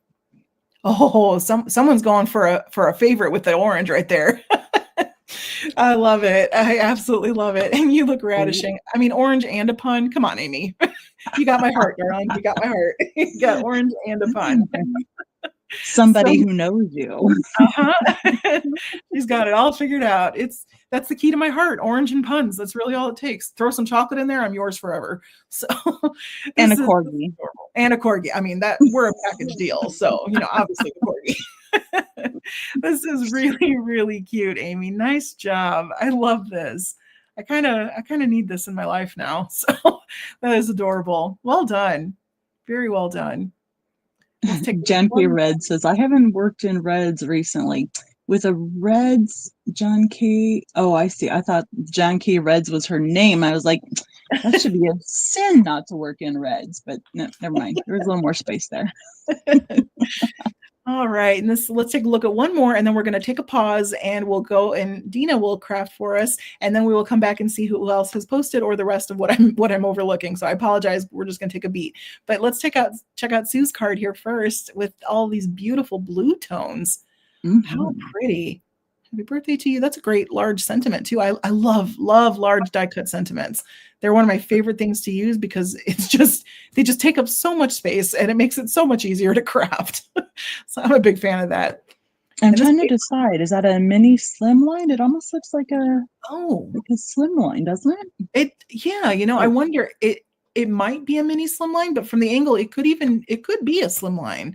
Oh, someone's going for a favorite with the orange right there. I love it. I absolutely love it. And you look radishing. I mean, orange and a pun. Come on, Amy. You got my heart, darling. You got my heart. You got orange and a pun. Somebody who knows you. She's got it all figured out. That's the key to my heart. Orange and puns. That's really all it takes. Throw some chocolate in there. I'm yours forever. So, and a corgi. And a corgi. I mean, we're a package deal. So, obviously the corgi. This is really, really cute, Amy. Nice job. I love this. I kind of need this in my life now. So that is adorable. Well done. Very well done. John K. Red says, I haven't worked in reds recently. With a Reds, John K. Oh, I see. I thought John K. Reds was her name. I was like, that should be a sin not to work in reds. But no, never mind. There's a little more space there. All right, and let's take a look at one more, and then we're going to take a pause, and we'll go and Deana will craft for us, and then we will come back and see who else has posted or the rest of what I'm overlooking. So I apologize. We're just going to take a beat, but let's check out Sue's card here first with all these beautiful blue tones. How pretty! Happy birthday to you. That's a great large sentiment too. I love large die cut sentiments. They're one of my favorite things to use because they just take up so much space and it makes it so much easier to craft. So I'm a big fan of that. I'm trying to decide, is that a mini slimline? It almost looks like a slimline, doesn't it? Yeah, I wonder, it might be a mini slimline, but from the angle it could be a slimline,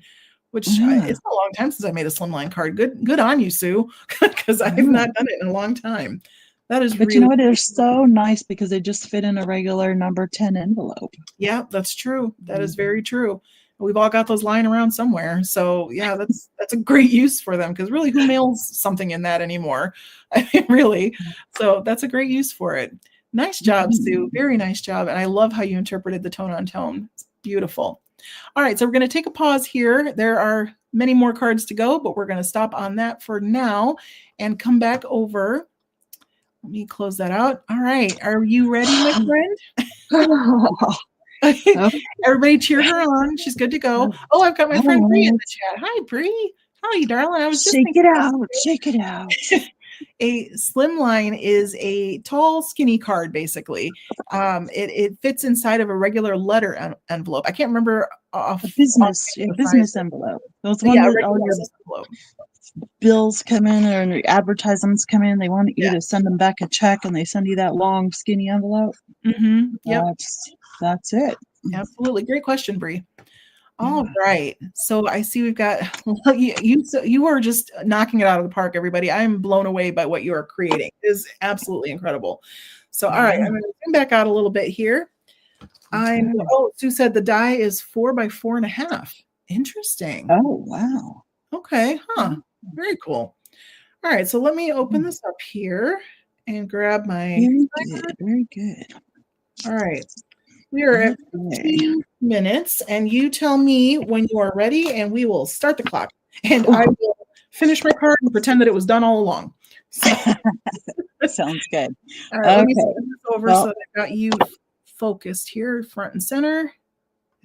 which it's a long time since I made a slimline card. Good on you, Sue, because I've not done it in a long time. That is But you know what? They're so nice because they just fit in a regular number 10 envelope. Yeah, that's true. That is very true. We've all got those lying around somewhere. So yeah, that's a great use for them because really, who mails something in that anymore? I mean, really. So that's a great use for it. Nice job, Sue. Very nice job. And I love how you interpreted the tone on tone. It's beautiful. All right, so we're going to take a pause here. There are many more cards to go, but we're going to stop on that for now and come back over. Let me close that out. All right. Are you ready, my friend? Everybody cheer her on. She's good to go. Oh, I've got my friend Bree in the chat. Hi, Bree. Hi, darling. I was just Shake it out. Shake it out. A slimline is a tall, skinny card, basically. It fits inside of a regular letter envelope. I can't remember a business envelope. Those ones that all your bills come in or advertisements come in. They want you to send them back a check, and they send you that long, skinny envelope. Yep, that's it. Absolutely, great question, Bree. All right, so I see we've got you are just knocking it out of the park, everybody. I'm blown away by what you are creating. It is absolutely incredible. So, all right, I'm going to zoom back out a little bit here. Sue said the die is 4 by 4.5. Interesting. Oh, wow. Okay, very cool. All right, so let me open this up here and grab my. Very good. All right. We are at 15 minutes, and you tell me when you are ready, and we will start the clock. And I will finish my card and pretend that it was done all along. So. Sounds good. All right, let me send this over so that I've got you focused here, front and center.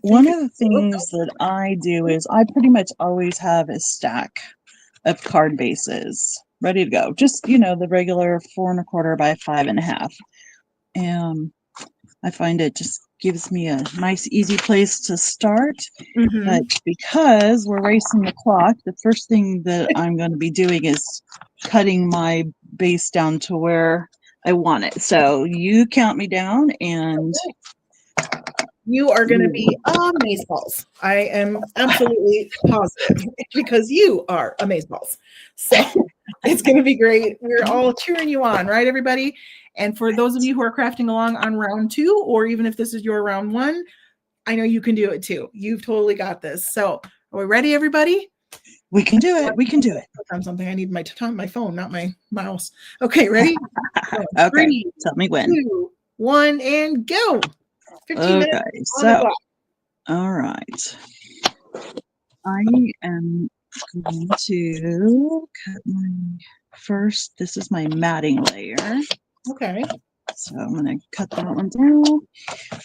One of the things that I do is I pretty much always have a stack of card bases ready to go. Just, the regular 4 1/4 by 5.5. And I find it just gives me a nice, easy place to start. But because we're racing the clock, the first thing that I'm going to be doing is cutting my base down to where I want it. So you count me down, and you are going to be amazeballs. I am absolutely positive because you are amazeballs. So it's going to be great. We're all cheering you on, right, everybody? And for those of you who are crafting along on round 2, or even if this is your round 1, I know you can do it too. You've totally got this. So are we ready, everybody? We can do it. We can do it. Something I need my phone, not my mouse. Okay, ready? Okay. 3, tell me when. 2, 1, and go. 15 minutes. So, all right. I am going to cut my first. This is my matting layer. Okay. So I'm going to cut that one down.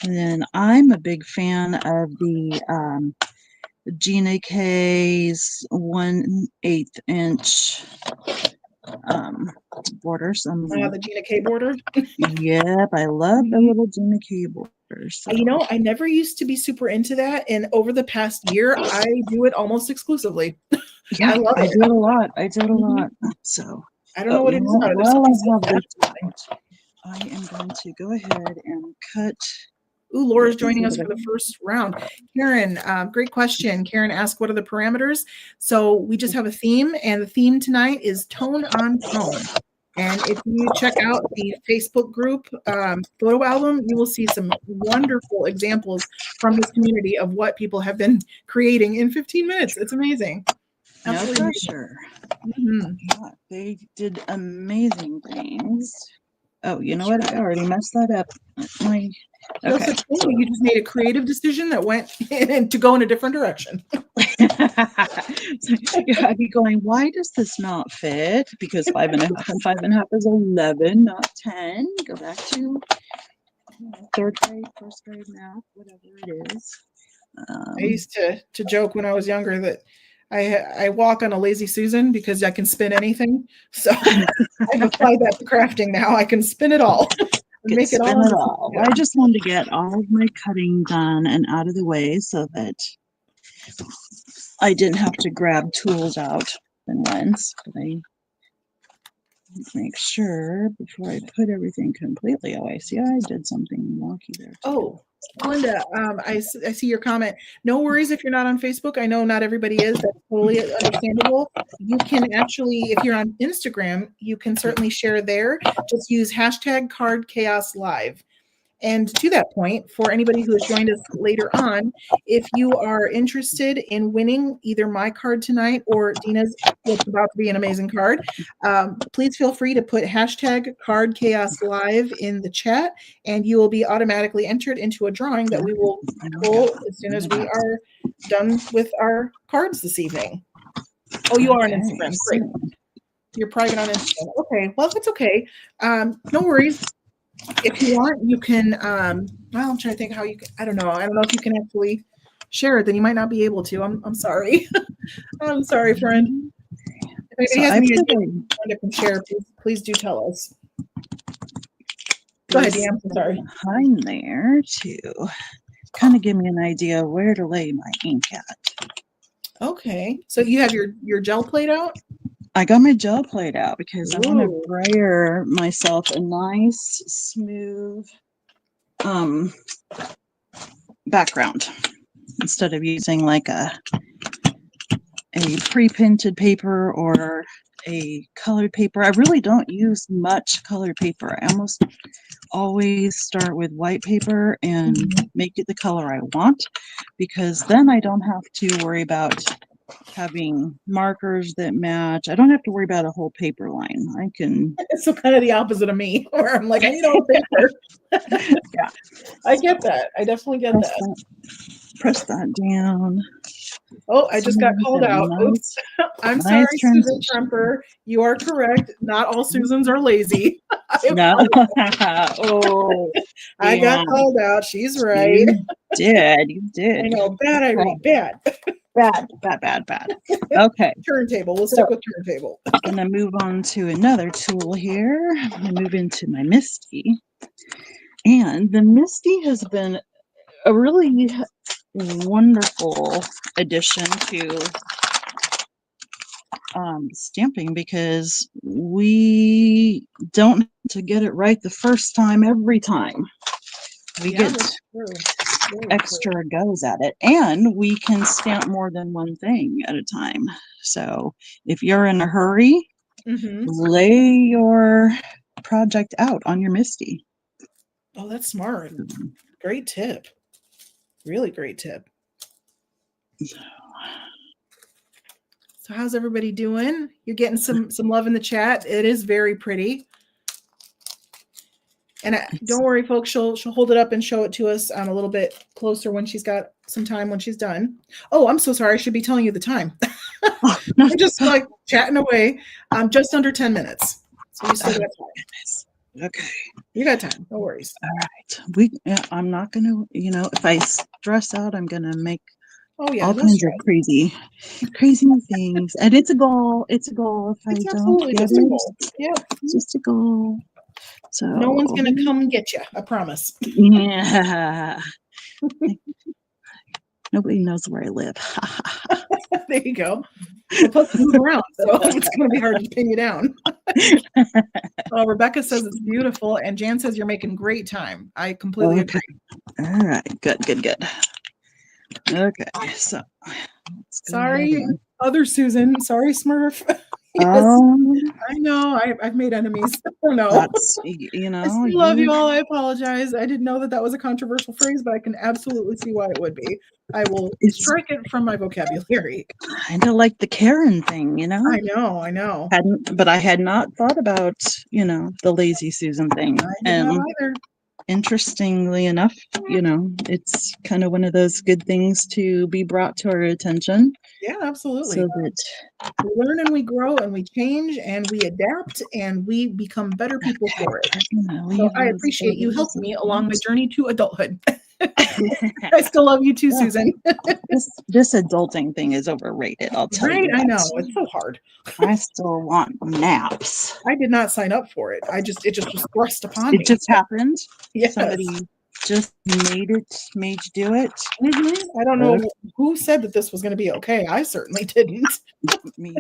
And then I'm a big fan of the Deana K's 1/8 inch border. So the Deana K border? Yep, I love the little Deana K borders. So. I never used to be super into that. And over the past year, I do it almost exclusively. Yeah, I do it a lot. I do it a lot. So. I don't know what it is about it. I am going to go ahead and cut. Ooh, Laura's joining us for the first round. Karen, great question. Karen asked, what are the parameters? So we just have a theme, and the theme tonight is tone on tone. And if you check out the Facebook group photo album, you will see some wonderful examples from this community of what people have been creating in 15 minutes. It's amazing. Absolutely. No pressure. Yeah, they did amazing things. Oh, you know what? I already messed that up. My No okay. such thing. You just made a creative decision that went to go in a different direction. Yeah, I'd be going, why does this not fit? Because 5.5 and 5.5 is 11, not 10. Go back to third grade, first grade math, whatever it is. I used to joke when I was younger that I walk on a lazy Susan because I can spin anything. So I've applied that to crafting now. I can spin it all. Make it all. I just wanted to get all of my cutting done and out of the way so that I didn't have to grab tools out and once. But I make sure before I put everything completely away. See, I did something wonky there too. Oh, Linda, I see your comment. No worries if you're not on Facebook. I know not everybody is. That's totally understandable. You can actually, if you're on Instagram, you can certainly share there. Just use #CardChaosLive. And to that point, for anybody who has joined us later on, if you are interested in winning either my card tonight or Deana's, what's about to be an amazing card, please feel free to put #CardChaosLive in the chat, and you will be automatically entered into a drawing that we will pull as soon as we are done with our cards this evening. Oh, you are on Instagram. Great. You're private on Instagram. Okay. Well, that's okay. No worries. If you want, you can, well, I'm trying to think how you can, I don't know if you can actually share it, then you might not be able to. I'm sorry. I'm sorry, friend. If anybody has any idea that can share, please do tell us. Go ahead, Deanna. I'm sorry. Behind there to kind of give me an idea of where to lay my ink at. Okay. So you have your gel plate out? I got my gel plate out because I want to brayer myself a nice, smooth background instead of using like a pre-printed paper or a colored paper. I really don't use much colored paper. I almost always start with white paper and make it the color I want, because then I don't have to worry about having markers that match. I don't have to worry about a whole paper line. I can. It's so kind of the opposite of me, where I'm like, I need all paper. Yeah, I get that. I definitely get that. Press that down. Oh, I just got called out. Oops. I'm sorry, Susan Trumper. You are correct. Not all Susans are lazy. No. Oh, I got called out. She's right. You did. I know. Bad Irene. Bad. Bad. Okay. Turntable. We'll stick with turntable. I'm going to move on to another tool here. I'm going to move into my Misty. And the Misty has been a really wonderful addition to stamping, because we don't have to get it right the first time every time. We get extra goes at it, and we can stamp more than one thing at a time. So if you're in a hurry, lay your project out on your Misty. Oh, that's smart. Great tip. Really great tip. So how's everybody doing? You're getting some love in the chat. It is very pretty. And don't worry, folks. She'll hold it up and show it to us a little bit closer when she's got some time when she's done. Oh, I'm so sorry. I should be telling you the time. We're just like chatting away. Just under 10 minutes. So you still got time. Okay. You got time. No worries. All right. I'm not gonna. If I stress out, I'm gonna make all kinds of crazy things. And it's a goal. It's a goal. If I don't get it, it's just a goal. So no one's gonna come and get you. I promise. Yeah. Nobody knows where I live. There you go. Well, plus you move around, so it's going to be hard to pin you down. Well, Rebecca says it's beautiful, and Jan says you're making great time. I completely agree. All right. Good. Okay. So sorry, other Susan. Sorry, Smurf. Yes, I know. I've made enemies. Oh no. That's, I still love you all. I apologize. I didn't know that that was a controversial phrase, but I can absolutely see why it would be. I will strike it from my vocabulary. Kind of like the Karen thing, I know. I know. But I had not thought about, the lazy Susan thing. I did not either. Interestingly enough, it's kind of one of those good things to be brought to our attention. Yeah, absolutely. So that we learn and we grow and we change and we adapt and we become better people for it. So I appreciate you helping me along my journey to adulthood. I still love you too, Susan. this adulting thing is overrated, I'll tell you. I know. It's so hard. I still want naps. I did not sign up for it. It just was thrust upon me. It just happened. Yes. Somebody just made you do it. I don't know who said that this was going to be okay. I certainly didn't. Me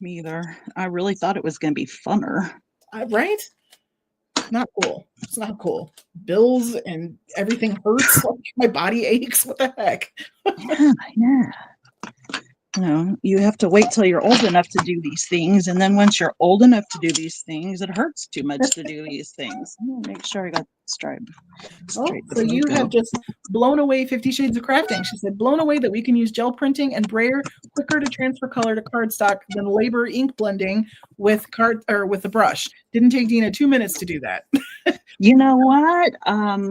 either. I really thought it was going to be funner. Right? Not cool. It's not cool. Bills and everything hurts. My body aches. What the heck? Yeah. You have to wait till you're old enough to do these things, and then once you're old enough to do these things, it hurts too much to do these things. I'm gonna make sure I got straight. So you have just blown away 50 Shades of Crafting. She said, blown away that we can use gel printing and brayer quicker to transfer color to cardstock than labor ink blending with the brush. Didn't take Deana 2 minutes to do that. You know what?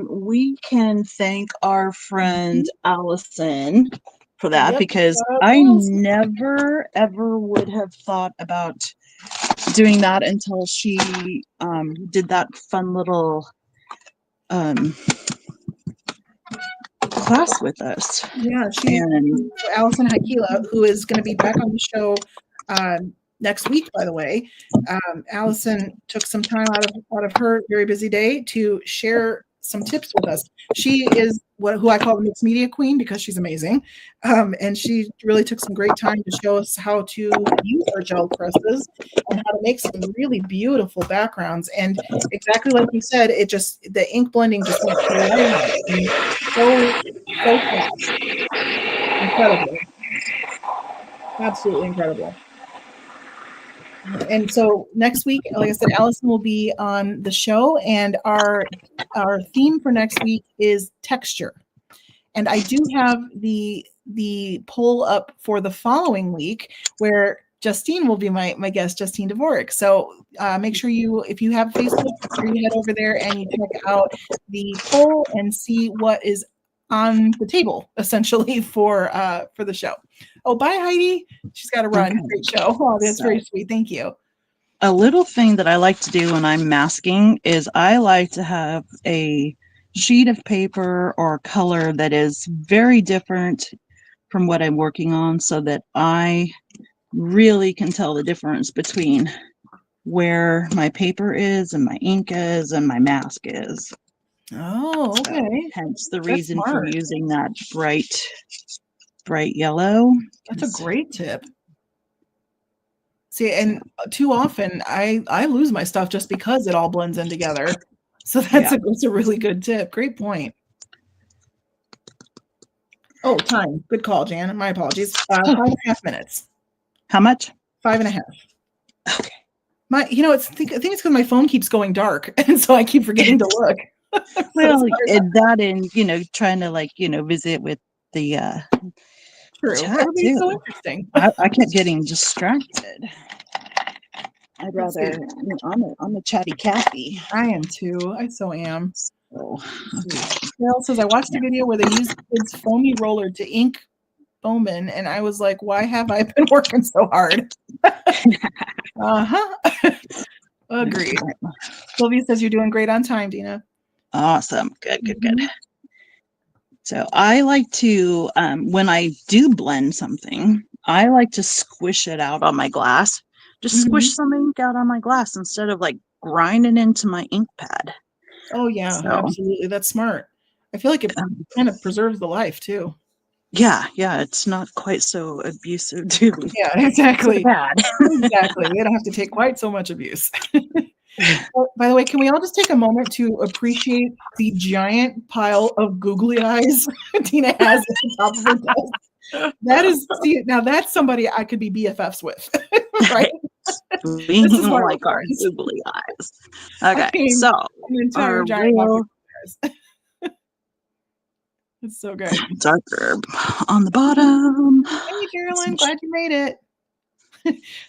We can thank our friend Allison for that, because I never ever would have thought about doing that until she did that fun little class with us. Yeah, Allison Hakila, who is going to be back on the show next week, by the way. Allison took some time out of her very busy day to share some tips with us. She is who I call the mixed media queen, because she's amazing. And she really took some great time to show us how to use our gel presses and how to make some really beautiful backgrounds. And exactly like you said, the ink blending just went so fast. Incredible. Absolutely incredible. And so next week, like I said, Allison will be on the show, and our theme for next week is texture. And I do have the poll up for the following week, where Justine will be my guest, Justine Dvorak. So make sure if you have Facebook, make sure you head over there and you check out the poll and see what is on the table, essentially, for the show. Oh, bye, Heidi. She's got to run. Okay. Great show. Oh, that's very sweet. Thank you. A little thing that I like to do when I'm masking is I like to have a sheet of paper or color that is very different from what I'm working on, so that I really can tell the difference between where my paper is and my ink is and my mask is. Oh, okay. So, hence the reason for using that bright yellow. That's a great tip. See, and too often I lose my stuff just because it all blends in together. So that's a really good tip. Great point. Oh, time. Good call, Jan. My apologies. 5.5 minutes. How much? 5.5. Okay. I think it's because my phone keeps going dark, and so I keep forgetting to look. Well, trying to visit with the True. That would be so interesting. I kept getting distracted. I'd rather. I'm a chatty Cathy. I am too. I so am. So, Carol says, I watched a video where they used kids' foamy roller to ink Bowman, and I was like, why have I been working so hard? Agreed. Sylvia says you're doing great on time, Deana. Awesome. Good. So I like to, when I do blend something, I like to squish it out on my glass. Just squish some ink out on my glass instead of grinding into my ink pad. Oh yeah, absolutely. That's smart. I feel like it kind of preserves the life too. Yeah, it's not quite so abusive to yeah, exactly. Exactly. We don't have to take quite so much abuse. By the way, can we all just take a moment to appreciate the giant pile of googly eyes Deana has at the top of her desk? Now that's somebody I could be BFFs with, right? We This is why like we're our friends. googly eyes. Okay, I mean, so an entire our giant box real of cookies. It's so good. darker on the bottom. Hey, Caroline, glad you made it.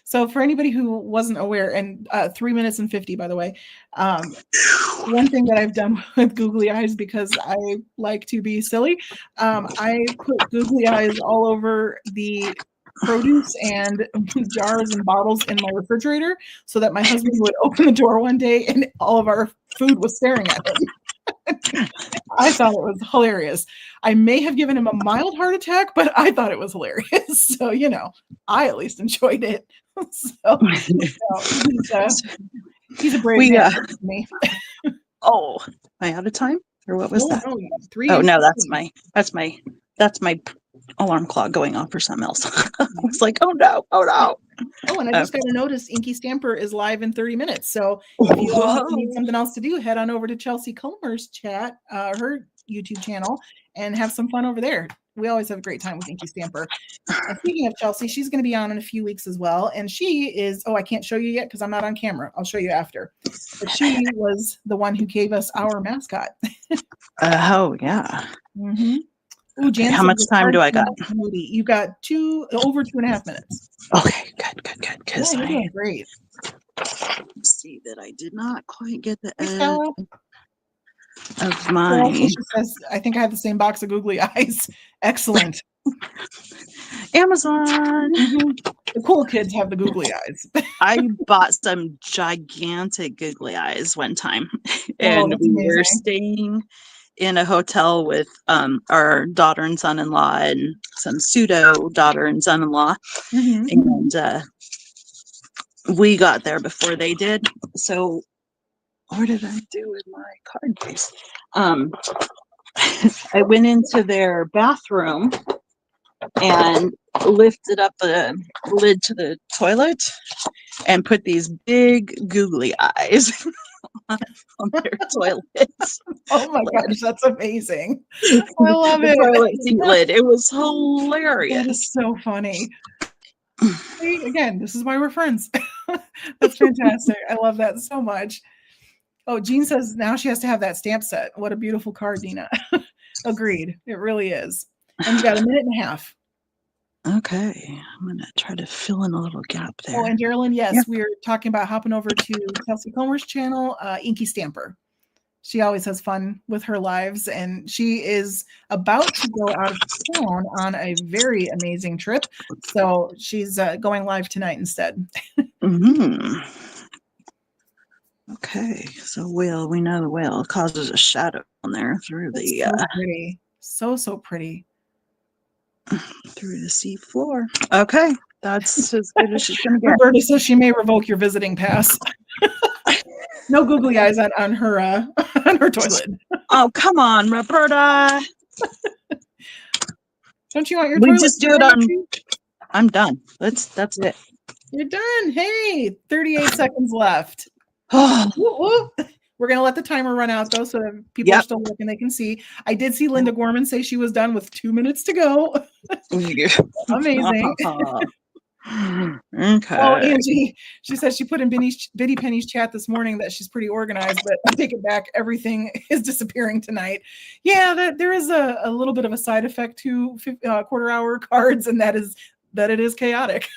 So for anybody who wasn't aware, and 3 minutes and 50, by the way, one thing that I've done with googly eyes, because I like to be silly, I put googly eyes all over the produce and jars and bottles in my refrigerator so that my husband would open the door one day and all of our food was staring at him. I thought it was hilarious. I may have given him a mild heart attack, but I thought it was hilarious. So, I at least enjoyed it. So he's a brave man for me. Oh, am I out of time? Or what was that? No, Oh no, that's my alarm clock going off for something else. I was like, oh no. Oh, and I just got to notice Inky Stamper is live in 30 minutes. So if you all need something else to do, head on over to Chelsea Culmer's chat, her YouTube channel, and have some fun over there. We always have a great time with Inky Stamper. And speaking of Chelsea, she's going to be on in a few weeks as well. And she is, I can't show you yet because I'm not on camera. I'll show you after. But she was the one who gave us our mascot. Oh, yeah. Mm-hmm. Ooh, Jan, how much time do I got? You got over 2.5 minutes. Okay, good. Because you're doing great. See that I did not quite get the Hey, edge of my. She says, I think I have the same box of googly eyes. Excellent. Amazon. Mm-hmm. The cool kids have the googly eyes. I bought some gigantic googly eyes one time, and we were staying in a hotel with our daughter and son-in-law and some pseudo daughter and son-in-law. And we got there before they did. So what did I do with my card case? I went into their bathroom and lifted up the lid to the toilet and put these big googly eyes on their toilets. Oh my gosh, that's amazing. I love it. Toilet seat lid. It was hilarious. That is so funny. See, again, this is why we're friends. That's fantastic. I love that so much. Oh, Jean says now she has to have that stamp set. What a beautiful card, Deana. Agreed. It really is. And you got a minute and a half. Okay. I'm going to try to fill in a little gap there. Oh, and Geraldine, yes, we're talking about hopping over to Chelsea Culmer's channel, Inky Stamper. She always has fun with her lives, and she is about to go out of town on a very amazing trip. So she's going live tonight instead. Okay, so we know the whale causes a shadow on there through the so pretty. So pretty. Through the sea floor. Okay, that's as good as she's gonna get. Roberta says she may revoke your visiting pass. No googly eyes on her toilet. Oh, come on, Roberta. Don't you want your we toilet? Just do it on. I'm done. That's it. You're done. Hey, 38 seconds left. We're going to let the timer run out, though, so that people are still looking, they can see. I did see Linda Gorman say she was done with 2 minutes to go. Amazing. Okay. Oh, Angie, she says she put in Biddy Penny's chat this morning that she's pretty organized, but I take it back. Everything is disappearing tonight. Yeah, there is a little bit of a side effect to quarter-hour cards, and that it is chaotic.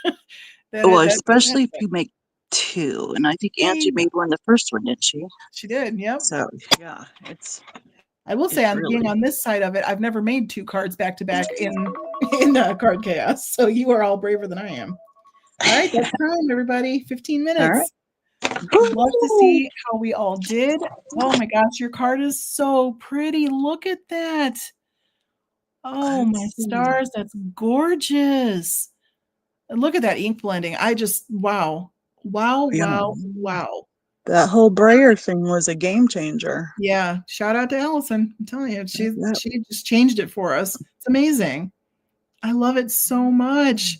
Especially if you make 2, and I think Angie made one the first one, didn't she? She did. Yep. So yeah, I will say, being on this side of it, I've never made 2 cards back to back in Card Chaos. So you are all braver than I am. All right, that's time, everybody. 15 minutes. All right. I'd love to see how we all did. Oh my gosh, your card is so pretty. Look at that. Oh my stars, that's gorgeous. And look at that ink blending. Wow. That whole brayer thing was a game changer. Yeah. Shout out to Allison. I'm telling you, she just changed it for us. It's amazing. I love it so much.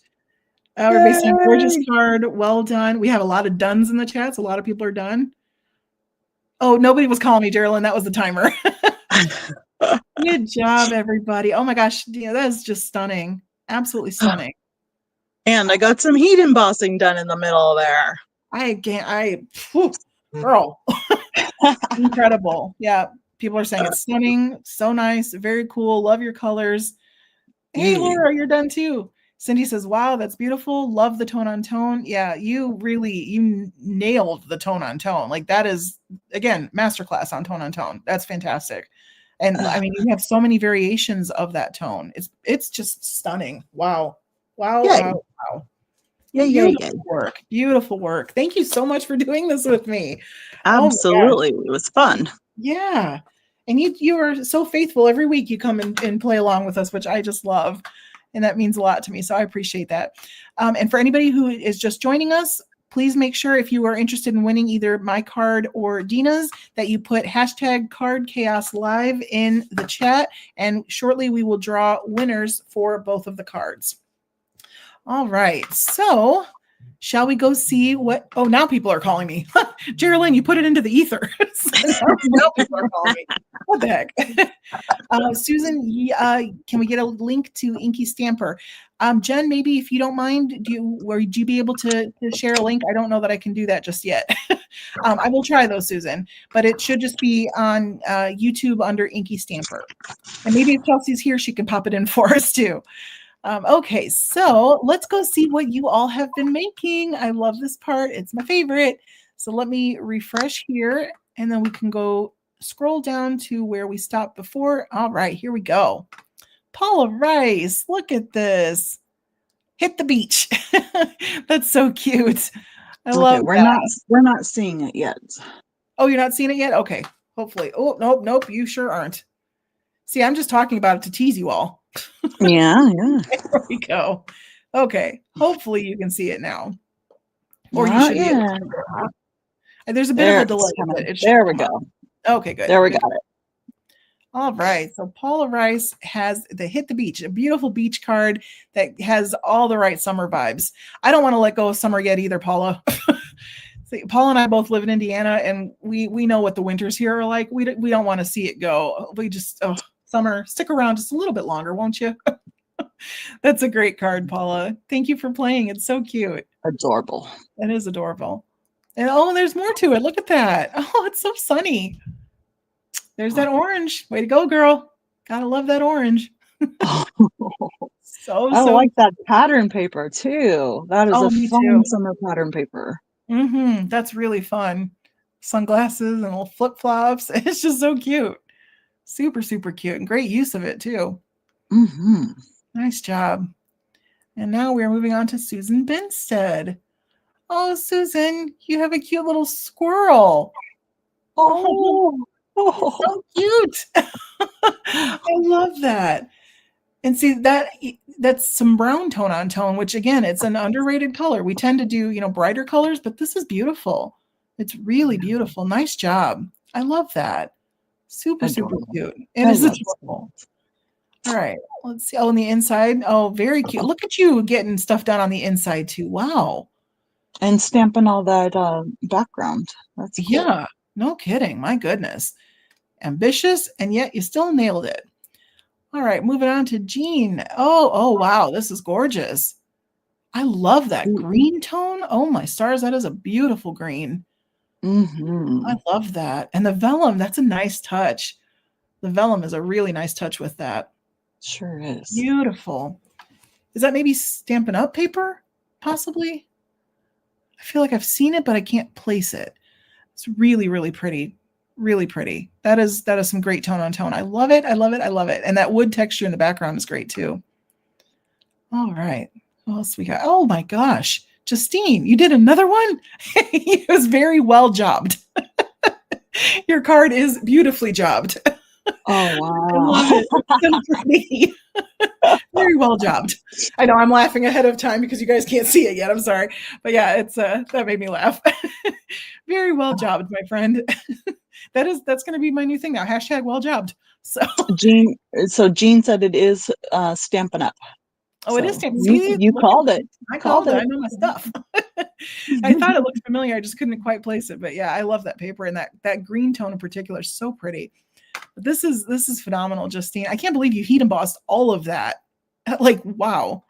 Everybody saying gorgeous card. Well done. We have a lot of dones in the chats. A lot of people are done. Oh, nobody was calling me, Geraldine. That was the timer. Good job, everybody. Oh my gosh. Yeah, that is just stunning. Absolutely stunning. And I got some heat embossing done in the middle there. Girl, incredible. Yeah. People are saying it's stunning. So nice. Very cool. Love your colors. Hey, Laura, you're done too. Cindy says, wow, that's beautiful. Love the tone on tone. Yeah, you nailed the tone on tone. Like that is, again, masterclass on tone. That's fantastic. And I mean, you have so many variations of that tone. It's just stunning. Wow. Wow. Yay. Wow. Wow. Beautiful work. Beautiful work. Thank you so much for doing this with me. Absolutely. It was fun. Yeah. And you are so faithful. Every week you come and play along with us, which I just love. And that means a lot to me. So I appreciate that. And for anybody who is just joining us, please make sure if you are interested in winning either my card or Deana's that you put #CardChaosLive in the chat. And shortly we will draw winners for both of the cards. All right. So shall we go see what? Oh, now people are calling me. Geraldine, you put it into the ether. Now people are calling me. What the heck? Susan, can we get a link to Inky Stamper? Jen, maybe if you don't mind, would you be able to share a link? I don't know that I can do that just yet. I will try though, Susan, but it should just be on YouTube under Inky Stamper. And maybe if Chelsea's here, she can pop it in for us too. Okay, so let's go see what you all have been making. I love this part. It's my favorite. So let me refresh here and then we can go scroll down to where we stopped before. All right, here we go. Paula Rice, look at this. Hit the beach. That's so cute. I love that. We're not seeing it yet. Oh, you're not seeing it yet? Okay, hopefully. Oh, nope, you sure aren't. See, I'm just talking about it to tease you all. Yeah. There we go. Okay, hopefully you can see it now. Or you should be able to. There's a bit of a delay. There we go. Okay, good. There we got it. All right. So Paula Rice has the Hit the Beach, a beautiful beach card that has all the right summer vibes. I don't want to let go of summer yet either, Paula. See, Paula and I both live in Indiana, and we know what the winters here are like. We don't want to see it go. We just, summer, stick around just a little bit longer, won't you? That's a great card, Paula. Thank you for playing. It's so cute. Adorable. That is adorable. And there's more to it. Look at that. Oh, it's so sunny. There's that orange. Way to go, girl. Gotta love that orange. I like that pattern paper too. That is a fun summer pattern paper. That's really fun. Sunglasses and little flip-flops. It's just so cute. Super, super cute. And great use of it too. Nice job. And now we're moving on to Susan Binstead. Oh, Susan, you have a cute little squirrel. Oh, so cute. I love that. And see, that's some brown tone on tone, which again, it's an underrated color. We tend to do, brighter colors, but this is beautiful. It's really beautiful. Nice job. I love that. Super, super cute. It is adorable. All right, let's see. Oh, on the inside. Oh, very cute. Look at you getting stuff done on the inside too. Wow. And stamping all that background. That's cool. Yeah, no kidding. My goodness. Ambitious, and yet you still nailed it. All right, moving on to Jean. Oh, wow. This is gorgeous. I love that green tone. Oh, my stars. That is a beautiful green. I love that. And the vellum, that's a nice touch. The vellum is a really nice touch with that. Sure is. Beautiful. Is that maybe Stampin' Up! Paper? Possibly? I feel like I've seen it, but I can't place it. It's really, really pretty. Really pretty. That is some great tone on tone. I love it. I love it. I love it. And that wood texture in the background is great too. All right. What else we got? Oh my gosh. Justine, you did another one? It was very well jobbed. Your card is beautifully jobbed. Oh, wow. I love it. It's so pretty. Very well jobbed. I know I'm laughing ahead of time because you guys can't see it yet. I'm sorry. But yeah, it's that made me laugh. Very well jobbed, my friend. That's going to be my new thing now. # well jobbed. So Jean said it is Stampin' Up. Oh, it is Stampin' Up. You called it. I called it. I know my stuff. I thought it looked familiar. I just couldn't quite place it. But yeah, I love that paper, and that green tone in particular is so pretty. But this is phenomenal, Justine. I can't believe you heat embossed all of that. Like, wow.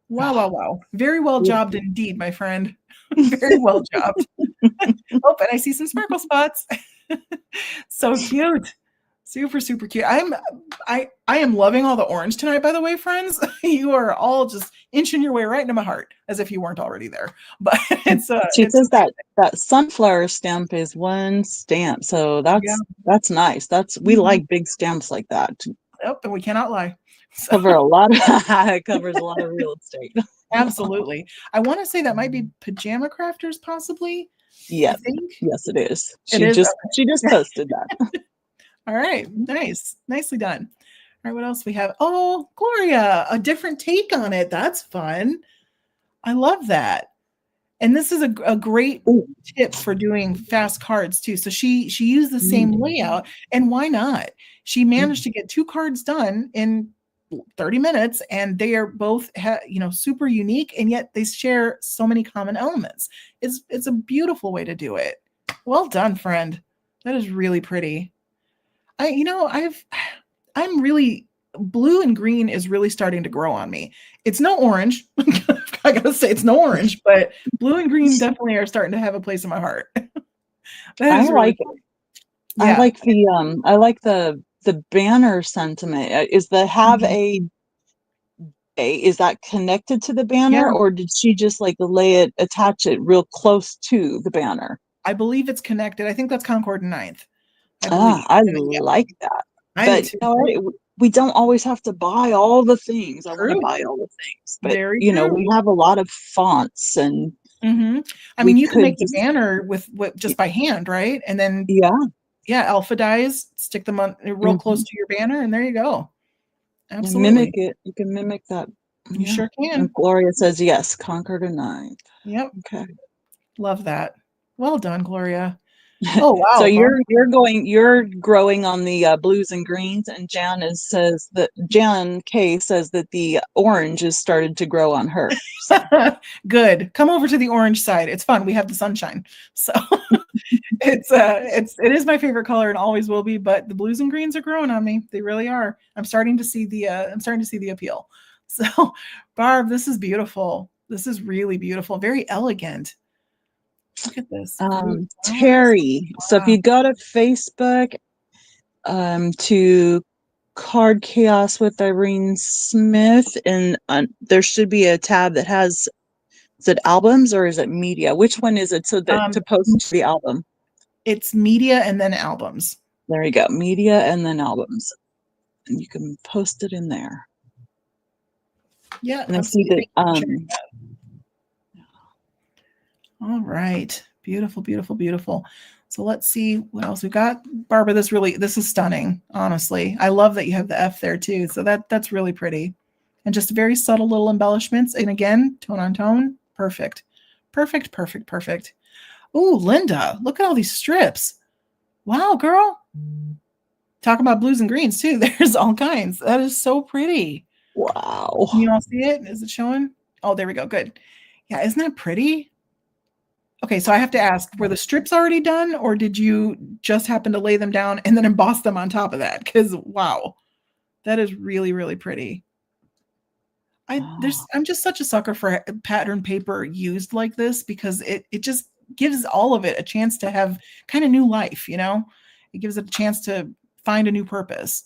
Wow, wow, wow. Very well jobbed indeed, my friend. Very well jobbed. Oh, and I see some sparkle spots. So cute. Super, super cute. I am loving all the orange tonight, by the way, friends. You are all just inching your way right into my heart, as if you weren't already there. But she says that sunflower stamp is one stamp, so that's nice. We like big stamps like that. Yep, and we cannot lie. So. It covers a lot of real estate. Absolutely. I want to say that might be pajama crafters, possibly. Yeah, I think. Yes, it is. She just posted that. All right, nice, nicely done. All right, what else we have? Oh, Gloria, a different take on it. That's fun. I love that. And this is a great tip for doing fast cards too. So she used the same layout, and why not? She managed to get 2 cards done in 30 minutes, and they are both super unique, and yet they share so many common elements. It's a beautiful way to do it. Well done, friend. That is really pretty. I'm really, blue and green is really starting to grow on me. It's no orange. I gotta say it's no orange, but blue and green definitely are starting to have a place in my heart. I like it. Yeah. I like the banner sentiment. Is the have a is that connected to the banner, or did she just attach it real close to the banner? I believe it's connected. I think that's Concord and 9th. I like that. But we don't always have to buy all the things. I want to buy all the things, but we have a lot of fonts and. I mean, you can make the banner with just by hand, right? And then alpha dyes, stick them on real close to your banner, and there you go. Absolutely, and mimic it. You can mimic that. You sure can. And Gloria says yes, Concord and 9th. Yep. Okay. Love that. Well done, Gloria. Oh wow! So you're growing on the blues and greens, and Jan K says that the orange has started to grow on her. So. Good. Come over to the orange side. It's fun. We have the sunshine, so it is my favorite color and always will be. But the blues and greens are growing on me. They really are. I'm starting to see the appeal. So, Barb, this is beautiful. This is really beautiful. Very elegant. Look at this. Terry. Wow. So if you go to Facebook to Card Chaos with Irene Smith, and there should be a tab that has, is it albums or is it media? Which one is it? So that to post the album? It's media and then albums. There you go. Media and then albums. And you can post it in there. Yeah. And I see that. All right. Beautiful, beautiful, beautiful. So let's see what else we got. Barbara, this is stunning, honestly. I love that you have the F there too. So that's really pretty. And just very subtle little embellishments. And again, tone on tone. Perfect. Perfect, perfect, perfect. Ooh, Linda, look at all these strips. Wow, girl. Talk about blues and greens too. There's all kinds. That is so pretty. Wow. Can you all see it? Is it showing? Oh, there we go. Good. Yeah, isn't that pretty? Okay, so I have to ask, were the strips already done, or did you just happen to lay them down and then emboss them on top of that? Because wow, that is really, really pretty. I'm just such a sucker for pattern paper used like this, because it just gives all of it a chance to have kind of new life, It gives it a chance to find a new purpose.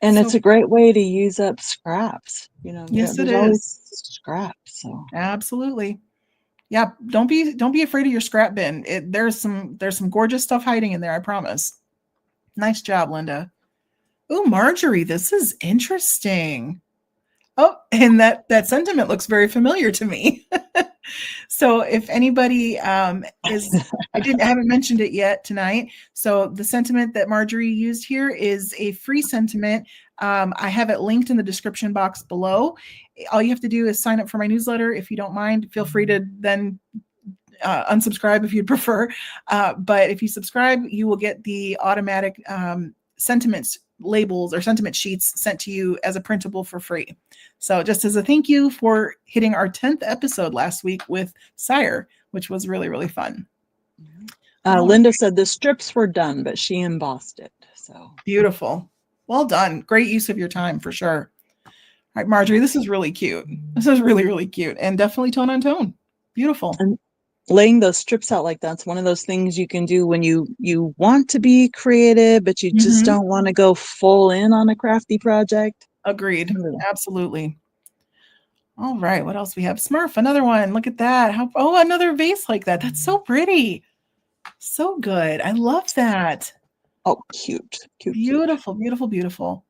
And it's a great way to use up scraps, Yes, it is. Always scraps. So absolutely. Yeah, don't be afraid of your scrap bin. There's some gorgeous stuff hiding in there, I promise. Nice job, Linda. Oh, Marjorie, this is interesting. Oh, and that sentiment looks very familiar to me. So if anybody I haven't mentioned it yet tonight. So the sentiment that Marjorie used here is a free sentiment. I have it linked in the description box below. All you have to do is sign up for my newsletter. If you don't mind, feel free to then unsubscribe if you'd prefer. But if you subscribe, you will get the automatic sentiments labels or sentiment sheets sent to you as a printable for free. So just as a thank you for hitting our 10th episode last week with Sire, which was really, really fun. Linda said the strips were done, but she embossed it. So beautiful. Well done. Great use of your time for sure. All right, Marjorie, this is really cute. This is really, really cute and definitely tone on tone. Beautiful. And laying those strips out like that's one of those things you can do when you want to be creative, but you just don't want to go full in on a crafty project. Agreed. Absolutely. All right. What else we have? Smurf, another one. Look at that. Oh, another vase like that. That's so pretty. So good. I love that. Oh, cute. Beautiful, beautiful, beautiful.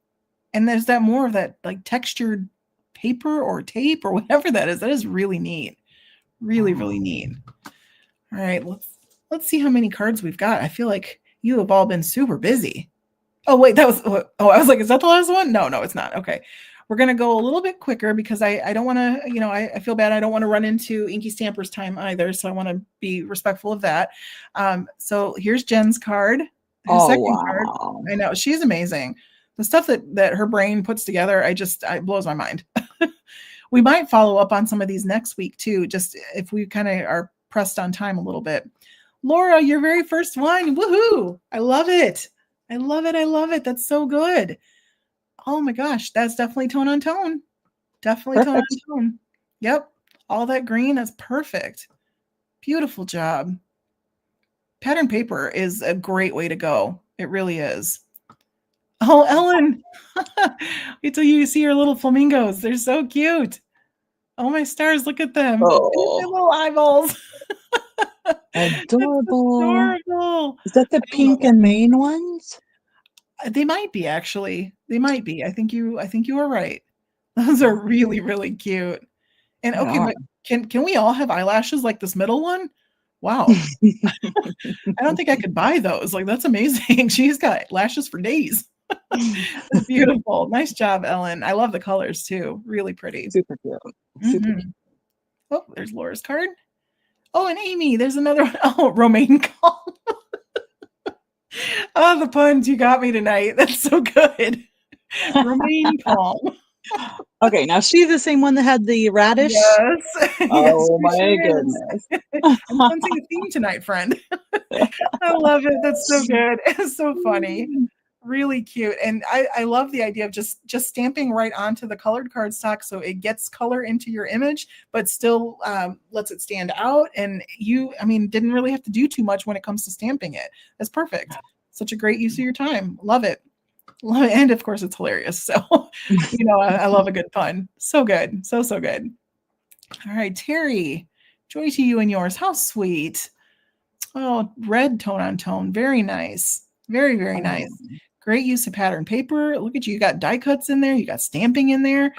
And there's that more of that like textured paper or tape or whatever that is. That is really neat. Really, really neat. All right, let's see how many cards we've got. I feel like you have all been super busy. Oh, wait, I was like, is that the last one? No, it's not. Okay. We're going to go a little bit quicker because I don't want to, I feel bad. I don't want to run into Inky Stamper's time either. So I want to be respectful of that. So here's Jen's card. Second card. I know, she's amazing. The stuff that her brain puts together, it blows my mind. We might follow up on some of these next week too, just if we kind of are pressed on time a little bit. Laura, your very first one. Woohoo! I love it. I love it. I love it. That's so good. Oh my gosh, that's definitely tone on tone. Definitely tone on tone. Yep. All that green, that's perfect. Beautiful job. Pattern paper is a great way to go. It really is. Oh, Ellen. Wait till you see your little flamingos. They're so cute. Oh my stars, look at them. Oh. Their little eyeballs. Adorable. Adorable. Is that the pink and Maine ones? They might be, actually. They might be. I think you are right. Those are really, really cute. And okay, but can we all have eyelashes like this middle one? Wow. I don't think I could buy those. Like, that's amazing. She's got lashes for days. That's beautiful. Nice job, Ellen. I love the colors too. Really pretty. Super cute. Super cute. Oh, there's Laura's card. Oh, and Amy, there's another one. Oh, romaine calm. Oh, the puns, you got me tonight. That's so good. Romaine calm. Okay, now she's the same one that had the radish? Yes. Oh, yes, my goodness. I'm sensing a theme tonight, friend. I love it. That's so good. It's so funny. Really cute. And I love the idea of just stamping right onto the colored cardstock so it gets color into your image, but still lets it stand out. And didn't really have to do too much when it comes to stamping it. That's perfect. Such a great use of your time. Love it. Love it. And of course it's hilarious. So, I love a good pun. So good. So good. All right, Terry, joy to you and yours. How sweet. Oh, red tone on tone. Very nice. Very, very nice. Great use of pattern paper. Look at you. You got die cuts in there. You got stamping in there.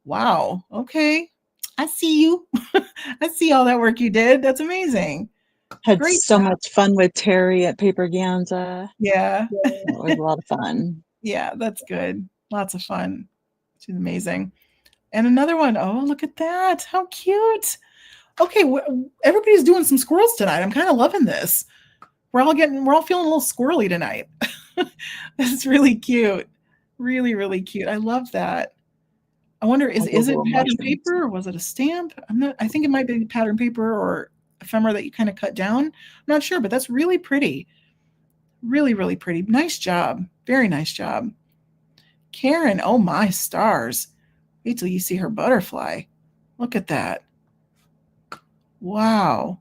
Wow. Okay. I see you. I see all that work you did. That's amazing. Had great so much fun with Terry at Paper Ganza. Yeah. It was a lot of fun. Yeah, that's good. Lots of fun. She's amazing. And another one. Oh, look at that. How cute. Okay. Everybody's doing some squirrels tonight. I'm kind of loving this. We're all feeling a little squirrely tonight. That's really cute. Really, really cute. I love that. I wonder, is it pattern paper or was it a stamp? I think it might be pattern paper or ephemera that you kind of cut down. I'm not sure, but that's really pretty. Really, really pretty. Nice job. Very nice job. Karen, oh my stars. Wait till you see her butterfly. Look at that. Wow.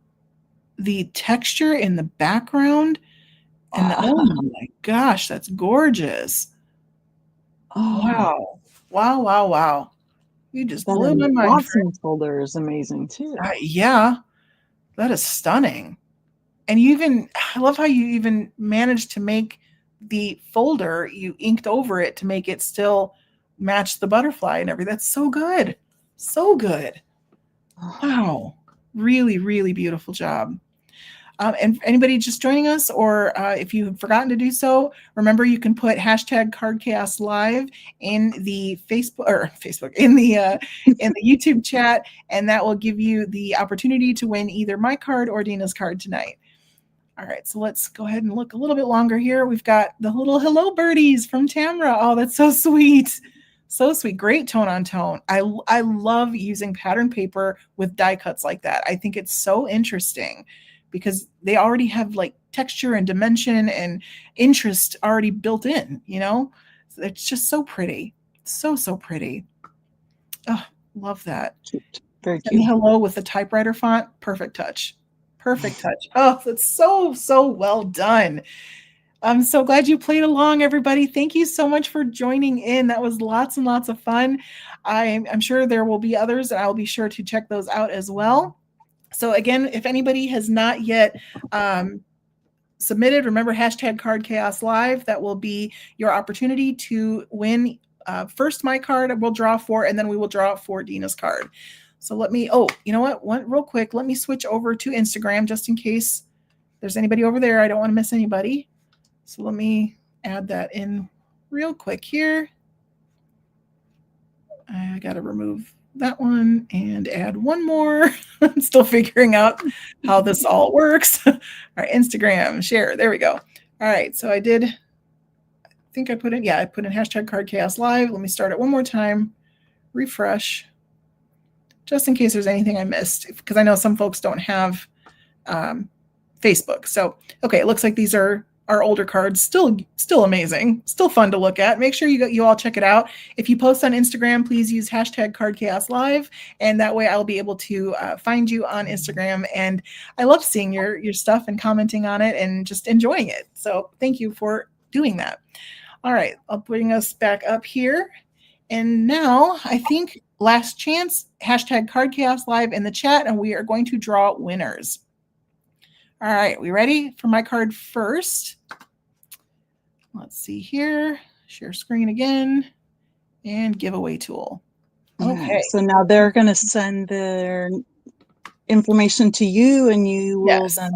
The texture in the background and oh my gosh, that's gorgeous. Oh. Wow. You just blew my mind. Watson folder is amazing too. Yeah, that is stunning. And I love how you even managed to make the folder, you inked over it to make it still match the butterfly and everything. That's so good. So good. Wow. Really, really beautiful job. And anybody just joining us, or if you've forgotten to do so, remember you can put #CardChaosLive in the Facebook in the YouTube chat, and that will give you the opportunity to win either my card or Deana's card tonight. All right, so let's go ahead and look a little bit longer here. We've got the little hello birdies from Tamra. Oh, that's so sweet. So sweet. Great tone on tone. I love using pattern paper with die cuts like that. I think it's so interesting because they already have like texture and dimension and interest already built in, So it's just so pretty. So pretty. Oh, love that. Cute. Very Send me cute. hello with the typewriter font. Perfect touch. Perfect touch. Oh, that's so, so well done. I'm so glad you played along, everybody. Thank you so much for joining in. That was lots and lots of fun. I'm sure there will be others, and I'll be sure to check those out as well. So again, if anybody has not yet submitted, remember #CardChaosLive. That will be your opportunity to win. First, my card we'll draw for, and then we will draw for Deana's card. So let me, oh, you know what? Real quick, let me switch over to Instagram just in case there's anybody over there. I don't want to miss anybody. So let me add that in real quick here. I got to remove that one and add one more. I'm still figuring out how this all works. All right, Instagram, share. There we go. All right, so I think I put in #CardChaosLive. Let me start it one more time. Refresh. Just in case there's anything I missed, because I know some folks don't have Facebook. So, okay, it looks like these are our older cards. Still amazing. Still fun to look at. Make sure you all check it out. If you post on Instagram, please use #CardChaosLive, and that way I'll be able to find you on Instagram. And I love seeing your stuff and commenting on it and just enjoying it. So thank you for doing that. All right, I'll bring us back up here. And now I think last chance, #CardChaosLive in the chat, and we are going to draw winners. All right, we ready for my card first? Let's see here. Share screen again and giveaway tool. Okay. Yeah, so now they're going to send their information to you, and you will then.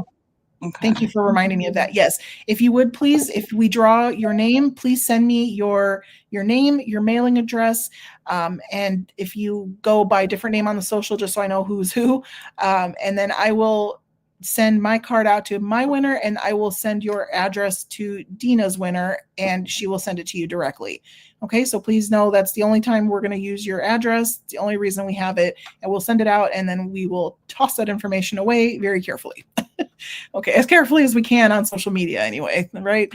Okay. Thank you for reminding me of that. Yes. If you would please, if we draw your name, please send me your name, your mailing address. And if you go by a different name on the social, just so I know who's who. And then I will send my card out to my winner, and I will send your address to Deana's winner, and she will send it to you directly. Okay, so please know that's the only time we're going to use your address. It's the only reason we have it, and we'll send it out, and then we will toss that information away very carefully. Okay, as carefully as we can on social media anyway, right?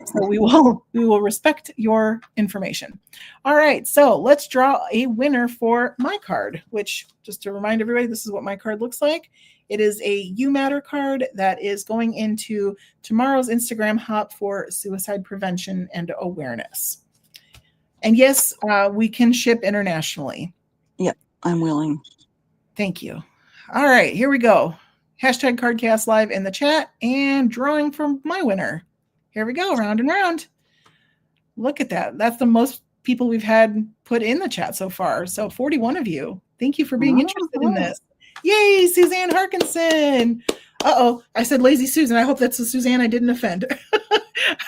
So we will respect your information. All right, so let's draw a winner for my card, which, just to remind everybody, this is what my card looks like. It is a You Matter card that is going into tomorrow's Instagram hop for suicide prevention and awareness. And yes, we can ship internationally. Yep, I'm willing. Thank you. All right, here we go. #CardChaosLive in the chat and drawing from my winner. Here we go, round and round. Look at that. That's the most people we've had put in the chat so far. So 41 of you. Thank you for being interested in this. Yay, Suzanne Harkinson. Uh-oh, I said lazy Susan. I hope that's a Suzanne I didn't offend.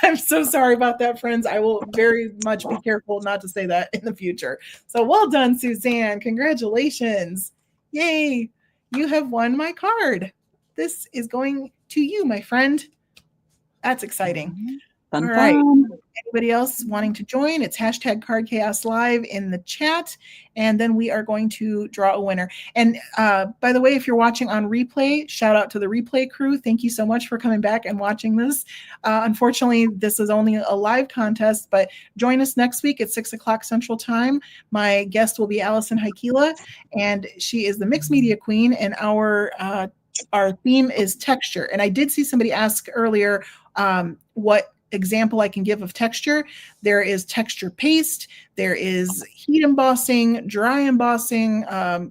I'm so sorry about that, friends. I will very much be careful not to say that in the future. So well done, Suzanne. Congratulations. Yay, you have won my card. This is going to you, my friend. That's exciting. Fun, all right. fun. Anybody else wanting to join? It's #CardChaosLive in the chat, and then we are going to draw a winner. And by the way, if you're watching on replay, shout out to the replay crew. Thank you so much for coming back and watching this. Unfortunately, this is only a live contest, but join us next week at 6 o'clock Central Time. My guest will be Allison Haikila, and she is the mixed media queen, and our theme is texture. And I did see somebody ask earlier what example I can give of texture. There is texture paste, there is heat embossing, dry embossing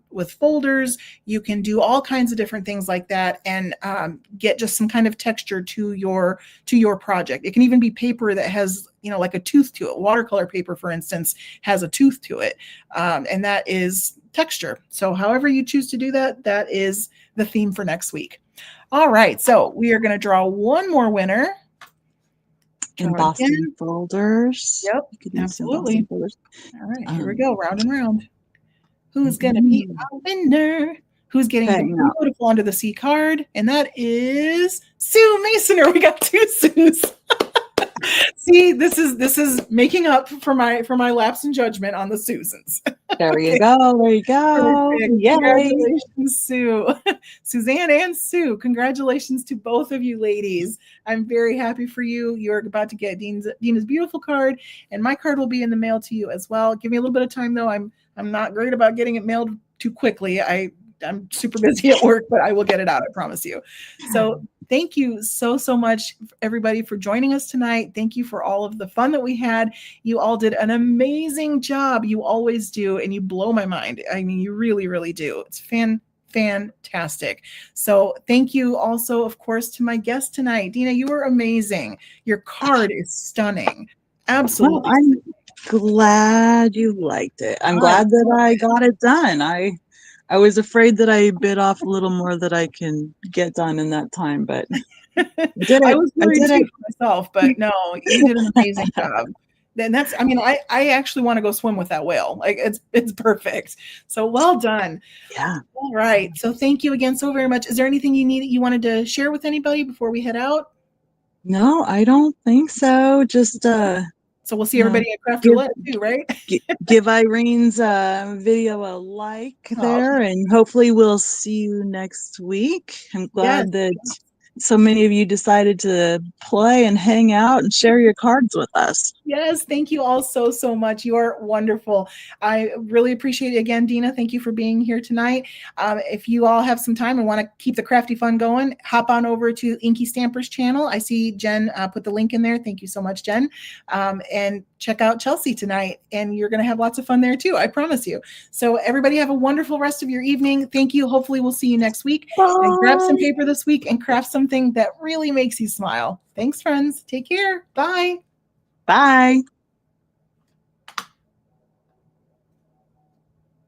with folders. You can do all kinds of different things like that and get just some kind of texture to your project. It can even be paper that has, like a tooth to it. Watercolor paper, for instance, has a tooth to it, and that is texture. So however you choose to do that, that is the theme for next week. All right, so we are going to draw one more winner. Embossing folders. Yep, absolutely. Folders. All right, here we go, round and round. Who's going to be our winner? Who's getting the beautiful Under the Sea card? And that is Sue Masoner. We got two Sues. See, this is making up for my lapse in judgment on the Susans. There you go. There you go. Perfect. Yay. Congratulations, Sue. Suzanne and Sue, congratulations to both of you ladies. I'm very happy for you. You're about to get Deana's beautiful card, and my card will be in the mail to you as well. Give me a little bit of time, though. I'm not great about getting it mailed too quickly. I'm super busy at work, but I will get it out, I promise you. So thank you so much, everybody, for joining us tonight. Thank you for all of the fun that we had. You all did an amazing job. You always do, and you blow my mind. I mean, you really, really do. It's fantastic. So thank you also, of course, to my guest tonight. Deana, you were amazing. Your card is stunning. Absolutely. Well, I'm glad you liked it. I'm glad that I got it done. I was afraid that I bit off a little more that I can get done in that time, but I did it. I was worried too for myself, but no, you did an amazing job. Then that's, I mean, I actually want to go swim with that whale. Like it's perfect. So well done. Yeah. All right. So thank you again so very much. Is there anything you wanted to share with anybody before we head out? No, I don't think so. Just so we'll see everybody at Crafty too, right? Give Irene's video a like there, and hopefully we'll see you next week. I'm glad that so many of you decided to play and hang out and share your cards with us. Yes, thank you all so much. You are wonderful. I really appreciate it. Again, Deana, thank you for being here tonight. If you all have some time and want to keep the crafty fun going, hop on over to Inky Stamper's channel. I see Jen put the link in there. Thank you so much, Jen. And check out Chelsea tonight, and you're going to have lots of fun there too, I promise you. So everybody have a wonderful rest of your evening. Thank you. Hopefully we'll see you next week. And grab some paper this week and craft something that really makes you smile. Thanks, friends. Take care. Bye. Bye.